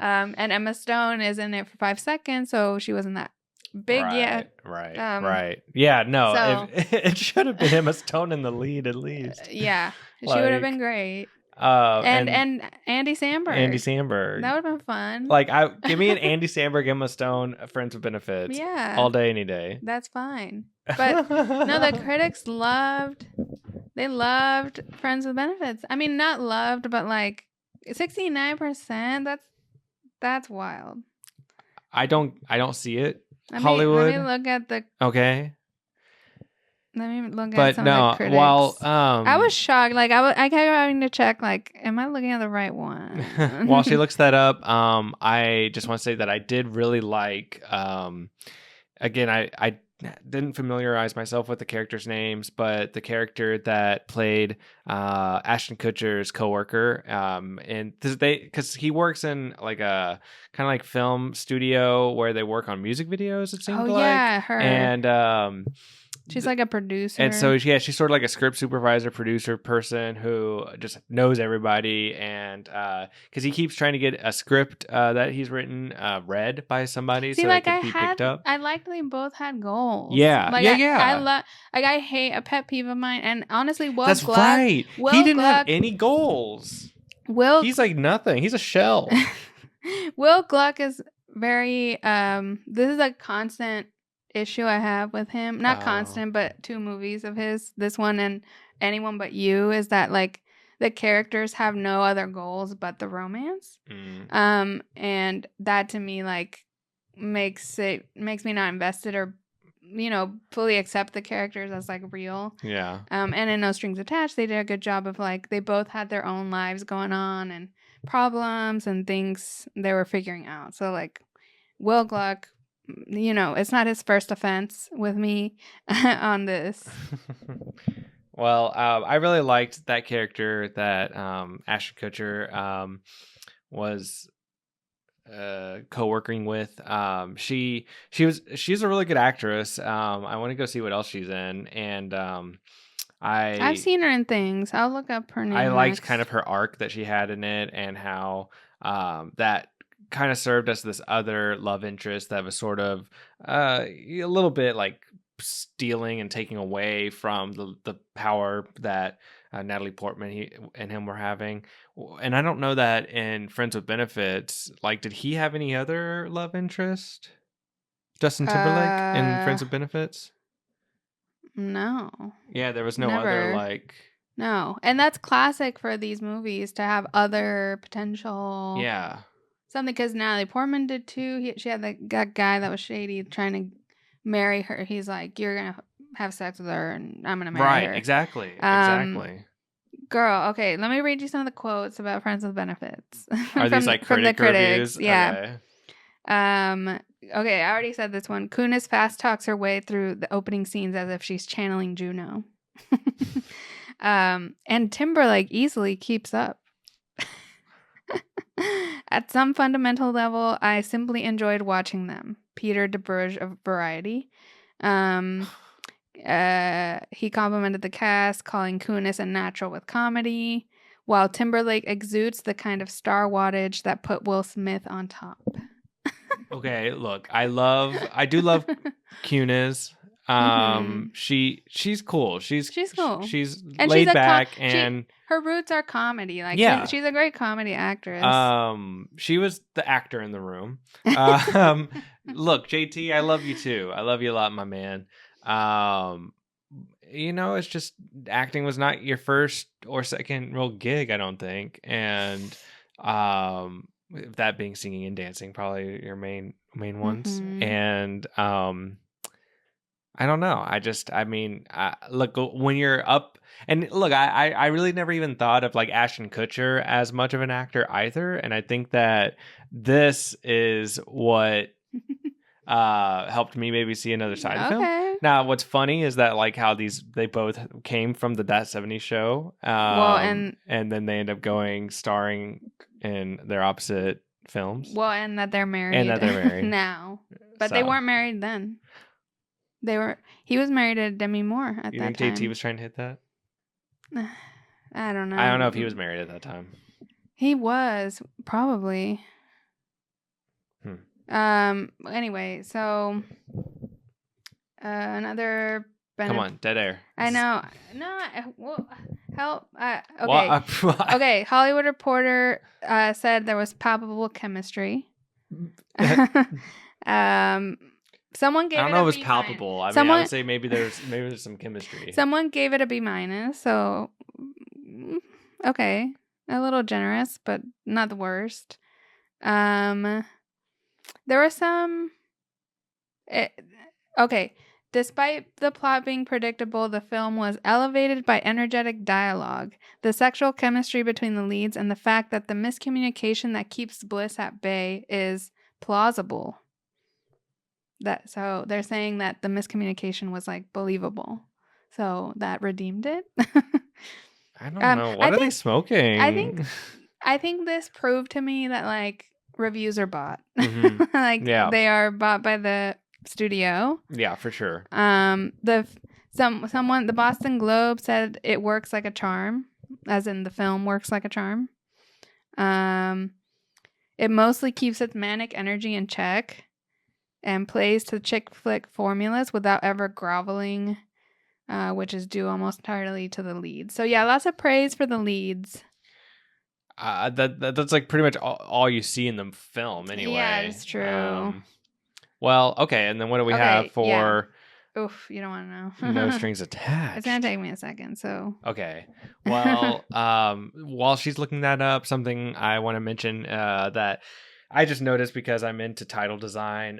And Emma Stone is in it for 5 seconds, so she wasn't that big yet. Right. Yeah, no, So, it should have been Emma Stone in the lead at least. Yeah, she would have been great. And Andy Samberg. Andy Samberg. That would have been fun. Like, give me an Andy Samberg, Emma Stone, Friends with Benefits. Yeah. All day, any day. That's fine. But no, the critics loved Friends with Benefits. I mean, not loved, but like 69%. That's wild. I don't see it. Hollywood. Let me look at the. Okay. Let me look at some of the critics. While I was shocked. Like I kept having to check. Like, am I looking at the right one? While she looks that up, I just want to say that I did really like. Again, I didn't familiarize myself with the characters' names, but the character that played Ashton Kutcher's coworker, and because he works in like a kind of like film studio where they work on music videos. It seems like. Yeah, her. And she's like a producer. And so, yeah, she's sort of like a script supervisor, producer person who just knows everybody. And because he keeps trying to get a script that he's written read by somebody so it could be picked up. I liked they both had goals. Yeah. I hate a pet peeve of mine. And honestly, That's right. He didn't have any goals. He's like nothing. He's a shell. Will Gluck is very, this is a constant issue I have with him. Not constant, but 2 movies of his. This one and Anyone But You, is that like the characters have no other goals but the romance. And that to me like makes me not invested or fully accept the characters as like real. Yeah. And in No Strings Attached, they did a good job of like they both had their own lives going on and problems and things they were figuring out. So like Will Gluck, it's not his first offense with me on this. Well, I really liked that character that Ashton Kutcher was co-working with. She's a really good actress. I want to go see what else she's in, and I've seen her in things. I'll look up her name. I liked kind of her arc that she had in it, and how that kind of served as this other love interest that was sort of a little bit like stealing and taking away from the power that Natalie Portman and him were having. And I don't know that in Friends with Benefits, like, did he have any other love interest? Justin Timberlake in Friends with Benefits? No. Yeah, there was no Never. other like. No, and that's classic for these movies to have other potential. Yeah. Something, because Natalie Portman did too. She had that guy that was shady trying to marry her. He's like, you're going to have sex with her and I'm going to marry her. Right, exactly. Exactly. Girl, okay, let me read you some of the quotes about Friends with Benefits. Are these like from the critics? Reviews? Yeah. Okay, I already said this one. Kunis fast talks her way through the opening scenes as if she's channeling Juno. And Timberlake easily keeps up. At some fundamental level, I simply enjoyed watching them. Peter DeBurge of Variety. He complimented the cast, calling Kunis a natural with comedy, while Timberlake exudes the kind of star wattage that put Will Smith on top. Okay, look, I do love Kunis. She's cool. She's cool. She's and laid back and her roots are comedy. Like, yeah. she's a great comedy actress. She was the actor in the room. Look, JT, I love you too. I love you a lot, my man. It's just acting was not your first or second real gig, I don't think. And that being singing and dancing, probably your main ones. And I don't know. Look, when you're up, and look, I really never even thought of like Ashton Kutcher as much of an actor either. And I think that this is what helped me maybe see another side of him. Okay. Now, what's funny is that like how they both came from the That 70s Show, and then they end up starring in their opposite films. Well, and that they're married. Now, but they weren't married then. He was married to Demi Moore at that time. You think JT was trying to hit that? I don't know. I don't know if he was married at that time. He was probably. Anyway, so another. Come on, dead air. I know. No. Well, help. Okay. Okay. Hollywood Reporter said there was palpable chemistry. Someone gave it a B-. I don't know if it was palpable. I mean, I would say maybe there's some chemistry. Someone gave it a B-. So, okay, a little generous, but not the worst. There were some. Okay. Despite the plot being predictable, the film was elevated by energetic dialogue, the sexual chemistry between the leads, and the fact that the miscommunication that keeps bliss at bay is plausible. So they're saying that the miscommunication was like believable. So that redeemed it. I don't know. What are they smoking? I think this proved to me that like reviews are bought. Mm-hmm. They are bought by the studio. Yeah, for sure. The Boston Globe said it works like a charm, as in the film works like a charm. It mostly keeps its manic energy in check and plays to chick flick formulas without ever groveling, which is due almost entirely to the leads. So yeah, lots of praise for the leads. That's like pretty much all you see in the film anyway. Yeah, it's true. Well, okay, and then what do we have for... Yeah. Oof, you don't want to know. No Strings Attached. It's going to take me a second, so... Okay. Well, while she's looking that up, something I want to mention that I just noticed because I'm into title design.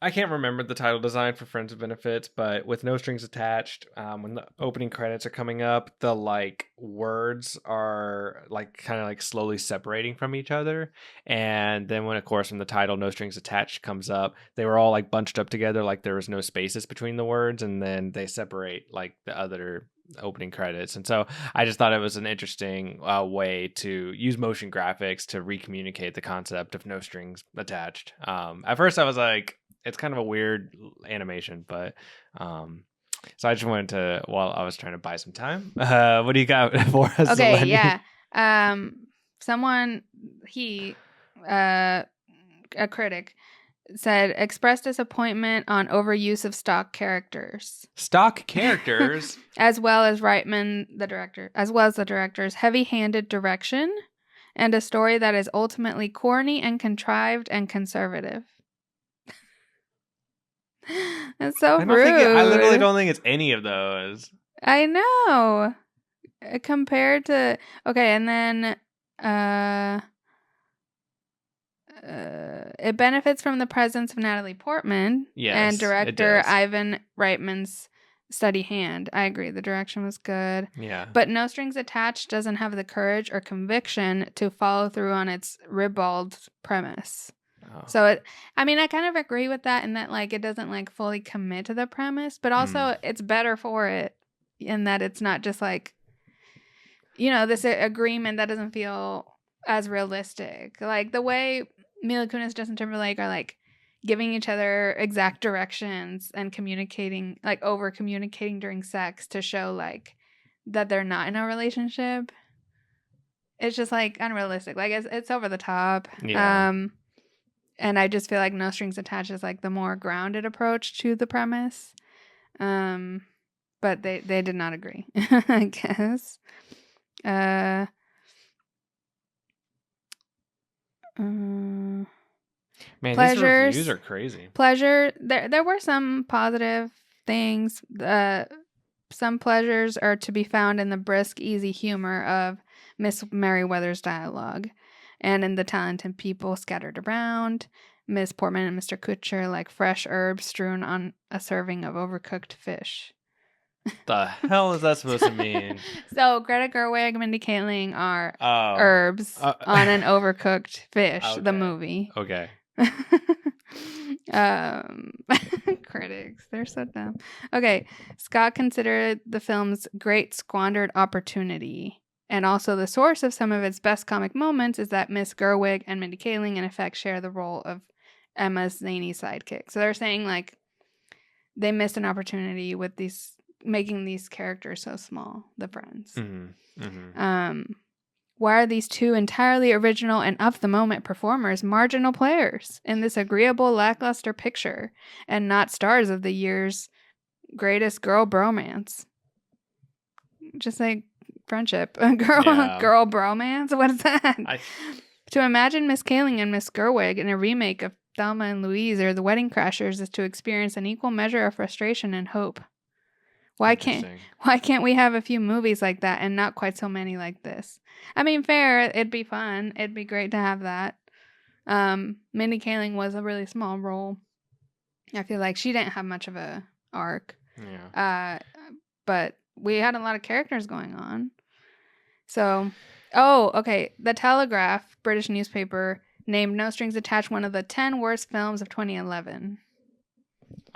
I can't remember the title design for Friends with Benefits, but with No Strings Attached, when the opening credits are coming up, the like words are like kind of like slowly separating from each other. And then when, of course, when the title No Strings Attached comes up, they were all like bunched up together, like there was no spaces between the words, and then they separate like the other opening credits. And so I just thought it was an interesting way to use motion graphics to recommunicate the concept of no strings attached. At first I was like, it's kind of a weird animation, but so I just wanted to, while I was trying to buy some time, what do you got for us? Okay, Zelenny? yeah. A critic said, expressed disappointment on overuse of stock characters. Stock characters? as well as the director's heavy-handed direction and a story that is ultimately corny and contrived and conservative. That's so rude. I literally don't think it's any of those. I know. Compared to... Okay, and then... it benefits from the presence of Natalie Portman and director Ivan Reitman's steady hand. I agree. The direction was good. Yeah. But No Strings Attached doesn't have the courage or conviction to follow through on its ribald premise. Oh. So I kind of agree with that in that like it doesn't like fully commit to the premise, but also it's better for it in that it's not just like, this agreement that doesn't feel as realistic. Like the way Mila Kunis, Justin Timberlake are like giving each other exact directions and communicating, like over communicating during sex to show like that they're not in a relationship. It's just like unrealistic. Like it's over the top. Yeah. And I just feel like No Strings Attached is like the more grounded approach to the premise. But they did not agree, I guess. Man, these reviews are crazy. Pleasure. There were some positive things. Some pleasures are to be found in the brisk, easy humor of Miss Merriweather's dialogue, and in the talented people scattered around. Miss Portman and Mr. Kutcher like fresh herbs strewn on a serving of overcooked fish. The hell is that supposed to mean? So Greta Gerwig and Mindy Kaling are herbs on an overcooked fish. Okay. The movie. Okay. um, critics, they're so dumb. Okay, Scott considered the film's great squandered opportunity. And also the source of some of its best comic moments is that Miss Gerwig and Mindy Kaling in effect share the role of Emma's zany sidekick. So they're saying like they missed an opportunity with these making these characters so small, the friends. Mm-hmm. Mm-hmm. Why are these two entirely original and of the moment performers marginal players in this agreeable lackluster picture and not stars of the year's greatest girl bromance? Just like friendship. Girl bromance? What is that? To imagine Miss Kaling and Miss Gerwig in a remake of Thelma and Louise or The Wedding Crashers is to experience an equal measure of frustration and hope. Why can't we have a few movies like that and not quite so many like this? I mean, fair, it'd be fun. It'd be great to have that. Mindy Kaling was a really small role. I feel like she didn't have much of a arc. Yeah. But we had a lot of characters going on. So, okay. The Telegraph, British newspaper, named No Strings Attached one of the 10 worst films of 2011.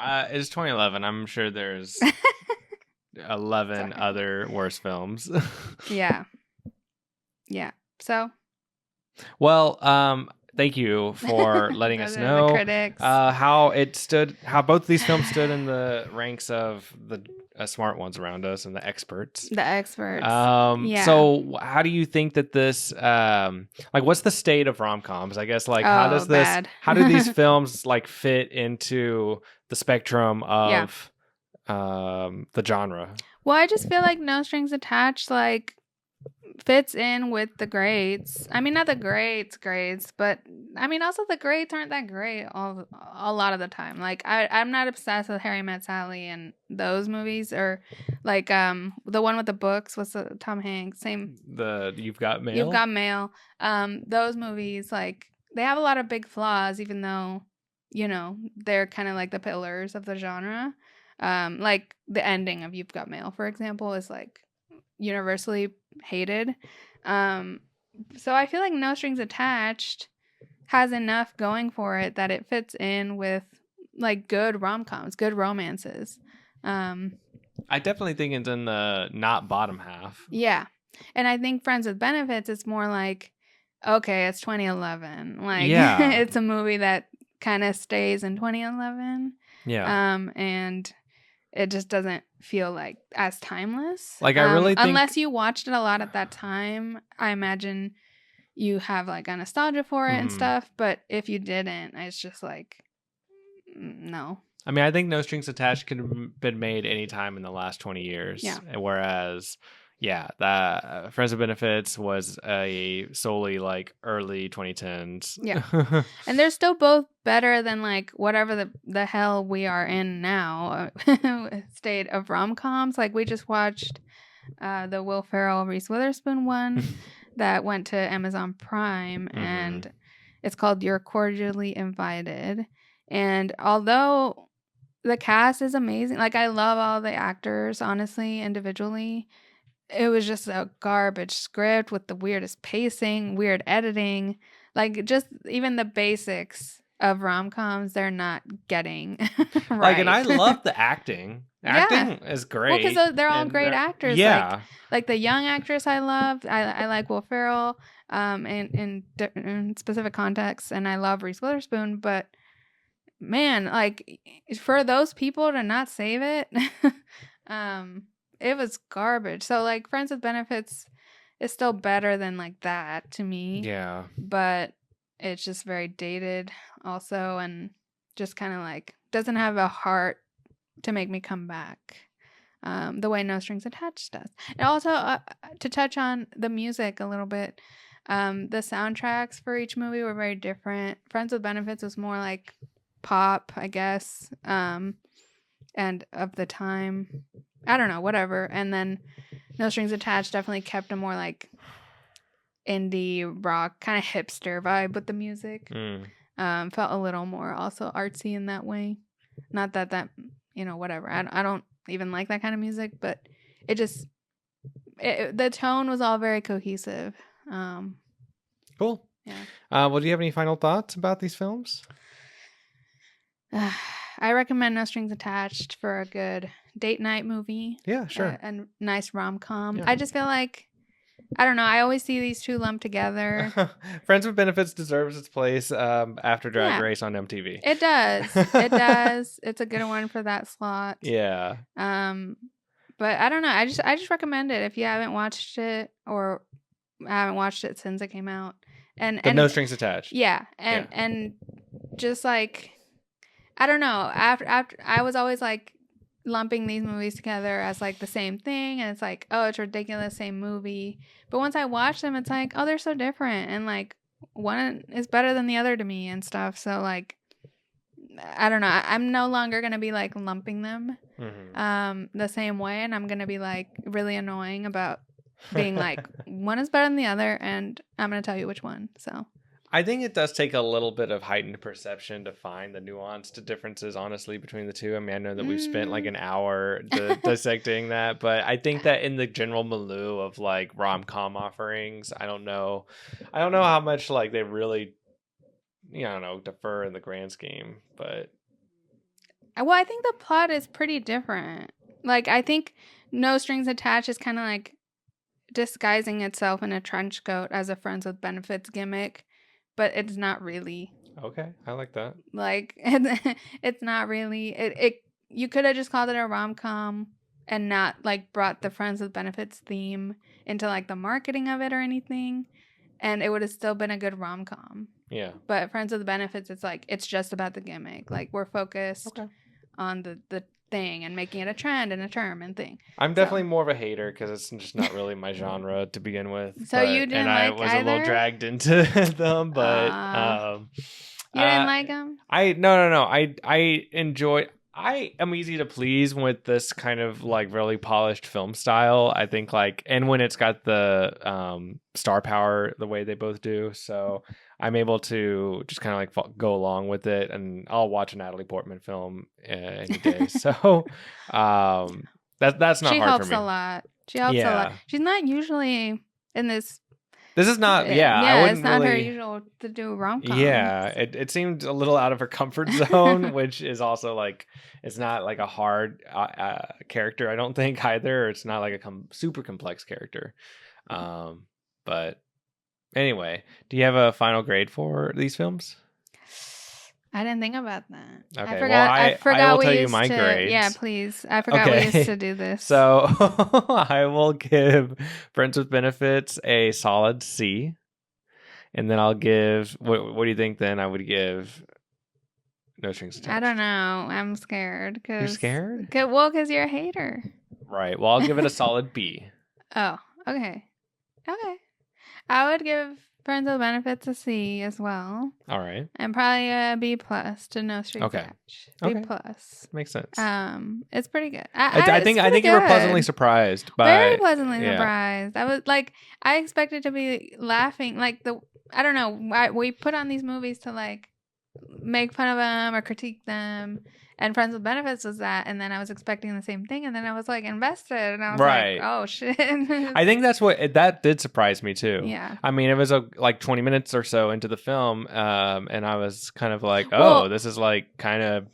It's 2011. I'm sure there's 11 other worse films. Yeah. So. Well, thank you for letting us know how both these films stood in the ranks of the smart ones around us and the experts. Yeah. So how do you think that this what's the state of rom-coms? I guess how do these films like fit into the spectrum of the genre? Well, I just feel like No Strings Attached like fits in with the greats. I mean, not the greats, but I mean, also the greats aren't that great a lot of the time. Like, I'm not obsessed with Harry Met Sally and those movies, or like the one with the books. What's the Tom Hanks? Same. You've Got Mail. Those movies, like, they have a lot of big flaws, even though, you know, they're kind of like the pillars of the genre. Like the ending of You've Got Mail, for example, is like universally hated. So I feel like No Strings Attached has enough going for it that it fits in with like good rom-coms, good romances. I definitely think it's in the not bottom half. Yeah. And I think Friends with Benefits, it's more like, okay, it's 2011. Like, it's a movie that kind of stays in 2011. Yeah. And it just doesn't feel like as timeless. Like, I really think, unless you watched it a lot at that time, I imagine you have like a nostalgia for it and stuff. But if you didn't, it's just like, no. I mean, I think No Strings Attached could have been made any time in the last 20 years. Yeah. Whereas, that Friends with Benefits was a solely like early 2010s. Yeah. And they're still both better than like whatever the hell we are in now, state of rom-coms. Like, we just watched the Will Ferrell, Reese Witherspoon one that went to Amazon Prime, and it's called You're Cordially Invited. And although the cast is amazing, like, I love all the actors, honestly, individually, it was just a garbage script with the weirdest pacing, weird editing. Like, just even the basics of rom-coms, they're not getting right. Like, and I love the acting. Acting is great. Well, because they're all great actors. Yeah. Like the young actress I love. I like Will Ferrell in specific contexts, and I love Reese Witherspoon. But, man, like, for those people to not save it, it was garbage. So, like, Friends with Benefits is still better than, like, that to me. Yeah. But it's just very dated also, and just kind of, like, doesn't have a heart to make me come back the way No Strings Attached does. And also, to touch on the music a little bit, the soundtracks for each movie were very different. Friends with Benefits was more, like, pop, I guess, and of the time. I don't know, whatever. And then No Strings Attached definitely kept a more like indie rock kind of hipster vibe with the music. Felt a little more also artsy in that way. Not that you know, whatever. I don't even like that kind of music, but it just the tone was all very cohesive. Cool. Yeah. Well, do you have any final thoughts about these films? I recommend No Strings Attached for a good date night movie. Yeah, sure. A nice rom-com. Yeah. I just feel like, I don't know, I always see these two lumped together. Friends with Benefits deserves its place after Drag Race on MTV. It does. It does. It's a good one for that slot. Yeah. But I don't know. I just recommend it if you haven't watched it, or haven't watched it since it came out. And No Strings Attached. Yeah. And just like, I don't know. After I was always like lumping these movies together as like the same thing, and it's like, oh, it's ridiculous, same movie. But once I watch them, it's like, oh, they're so different, and like one is better than the other to me and stuff. So like, I don't know. I'm no longer gonna be like lumping them the same way, and I'm gonna be like really annoying about being like one is better than the other, and I'm gonna tell you which one. So I think it does take a little bit of heightened perception to find the nuanced differences, honestly, between the two. I mean, I know that we've spent like an hour dissecting that, but I think that in the general milieu of like rom-com offerings, I don't know how much like they really, defer in the grand scheme, but. Well, I think the plot is pretty different. Like, I think No Strings Attached is kind of like disguising itself in a trench coat as a Friends with Benefits gimmick, but it's not really. Okay, I like that. Like, it's not really. You could have just called it a rom-com and not like brought the Friends with Benefits theme into like the marketing of it or anything, and it would have still been a good rom-com. Yeah. But Friends with Benefits, it's like, it's just about the gimmick. Like, we're focused on the thing and making it a trend and a term and thing. I'm definitely more of a hater because it's just not really my genre to begin with. So you didn't like either? And I was a little dragged into them, but you didn't like them? No. I enjoy. I am easy to please with this kind of like really polished film style. I think like, and when it's got the star power the way they both do, so I'm able to just kind of like go along with it, and I'll watch a Natalie Portman film any day. So that's not she hard helps for me. a lot. She helps a lot. She's not usually in this. This is not, I wouldn't it's not really, her usual to do rom-coms. Yeah, it seemed a little out of her comfort zone, which is also like, it's not like a hard character, I don't think either. Or it's not like a super complex character. But anyway, do you have a final grade for these films? I didn't think about that. Okay, I forgot I will we tell you used my to, grades. Yeah, please. I forgot we used to do this. So I will give Friends with Benefits a solid C. And then I'll give, what do you think then I would give No Strings Attached? I don't know. I'm scared. You're scared? Well, because you're a hater. Right. Well, I'll give it a solid B. Oh, okay. Okay. I would give Friends with Benefits a C as well. All right. And probably a B plus to No Strings Attached. B plus. Makes sense. It's pretty good. I think you were pleasantly surprised by. Very pleasantly surprised. I was like, I expected to be laughing. Like I don't know. We put on these movies to like make fun of them or critique them. And Friends with Benefits was that, and then I was expecting the same thing, and then I was like invested, and I was like, "Oh shit!" I think that did surprise me too. Yeah, I mean, it was like 20 minutes or so into the film, and I was kind of like, this is like kind of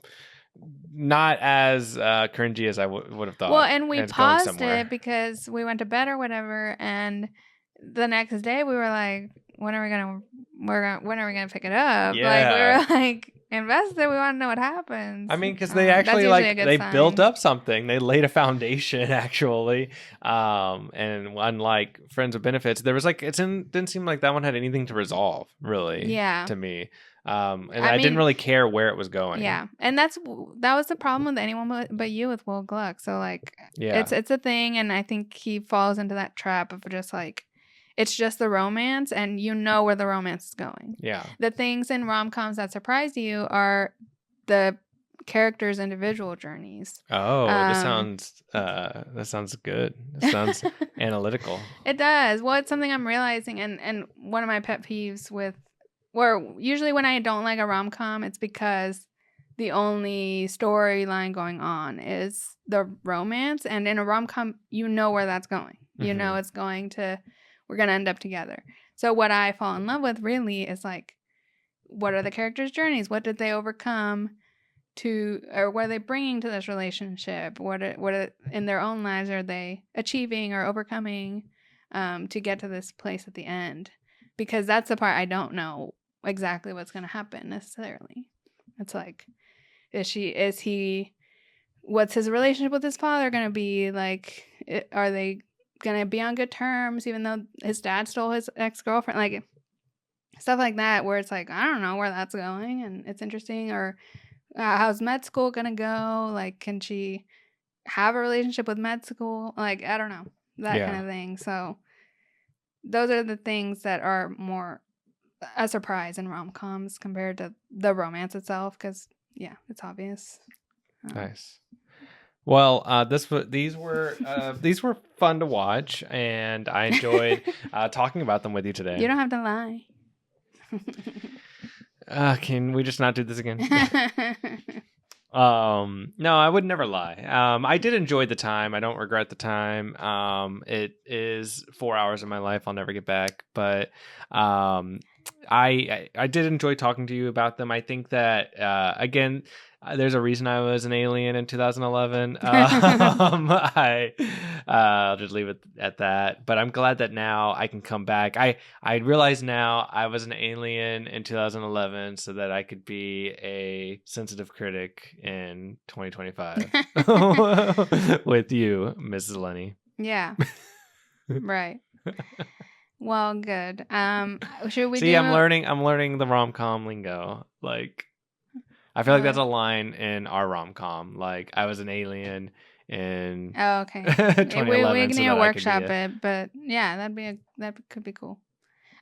not as cringy as I would have thought. Well, and we paused it because we went to bed or whatever, and the next day we were like, when are we gonna pick it up? Yeah. Like we were like invested. We want to know what happens. I mean, because they actually they built up something. They laid a foundation actually. And unlike Friends with Benefits, there was like didn't seem like that one had anything to resolve really. Yeah. To me. And I didn't really care where it was going. Yeah, and that was the problem with anyone but you with Will Gluck. So like, it's a thing, and I think he falls into that trap of just like, it's just the romance, and you know where the romance is going. Yeah. The things in rom-coms that surprise you are the characters' individual journeys. Oh, that sounds good. That sounds analytical. It does. Well, it's something I'm realizing, and one of my pet peeves usually when I don't like a rom-com, it's because the only storyline going on is the romance, and in a rom-com, you know where that's going. You know it's going to... We're going to end up together. So what I fall in love with really is like, what are the characters' journeys? What did they overcome to, or what are they bringing to this relationship? What in their own lives are they achieving or overcoming to get to this place at the end? Because that's the part I don't know exactly what's going to happen necessarily. It's like, is he, what's his relationship with his father going to be? Like, are they going to be on good terms even though his dad stole his ex-girlfriend? Like, stuff like that where it's like, I don't know where that's going, and it's interesting. Or how's med school gonna go? Like, can she have a relationship with med school? Like, I don't know, that kind of thing. So those are the things that are more a surprise in rom-coms compared to the romance itself, because it's obvious. Nice. Well, these were fun to watch, and I enjoyed talking about them with you today. You don't have to lie. Can we just not do this again? No, I would never lie. I did enjoy the time. I don't regret the time. It is 4 hours of my life I'll never get back, but I did enjoy talking to you about them. I think that again, there's a reason I was an alien in 2011. I'll just leave it at that. But I'm glad that now I can come back. I realize now I was an alien in 2011 so that I could be a sensitive critic in 2025 with you, Mrs. Lenny. Yeah. Right. Well, good. Should we see? I'm learning the rom-com lingo. Like, I feel like that's a line in our rom-com. Like, I was an alien in okay. 2011. We need to workshop it, but yeah, that could be cool.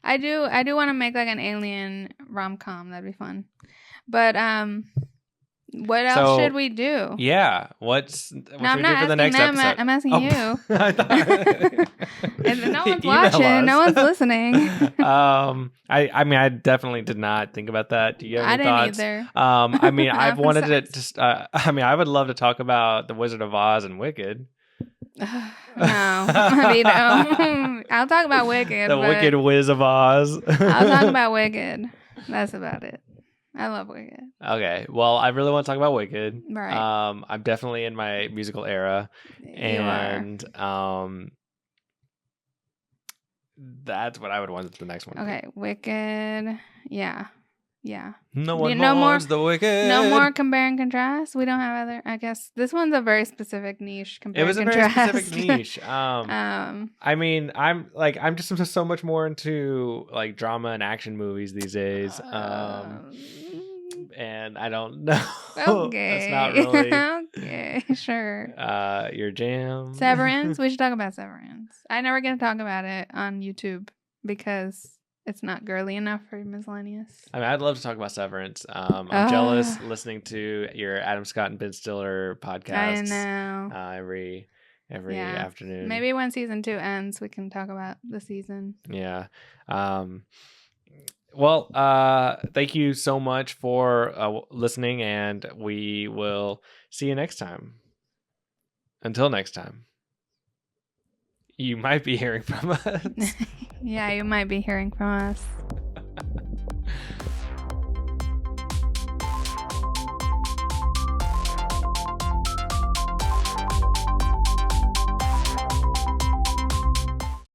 I do want to make like an alien rom-com. That'd be fun. But what else should we do? Yeah, what should we do for the next them, episode? I'm asking you. No one's Email watching. us. No one's listening. I mean, I definitely did not think about that. Do you have any thoughts? I didn't either. I mean, I've wanted it to. I mean, I would love to talk about The Wizard of Oz and Wicked. No, I mean, I'll talk about Wicked. The Wicked Wiz of Oz. I'll talk about Wicked. That's about it. I love Wicked. Okay, well, I really want to talk about Wicked. Right. I'm definitely in my musical era, and that's what I would want the next one. Okay, Wicked. Yeah. No one mourns the wicked. No more compare and contrast. We don't have other. I guess this one's a very specific niche. Compare and contrast. It was a very specific niche. I mean, I'm just so much more into like drama and action movies these days. And I don't know. Okay. That's not really. Okay, sure. Your jam. Severance. We should talk about Severance. I never get to talk about it on YouTube because it's not girly enough for miscellaneous. I mean, I'd love to talk about Severance. I'm jealous listening to your Adam Scott and Ben Stiller podcasts. I know. Every afternoon. Maybe when season 2 ends, we can talk about the season. Yeah. Well, thank you so much for listening, and we will see you next time. Until next time. You might be hearing from us. Yeah, you might be hearing from us.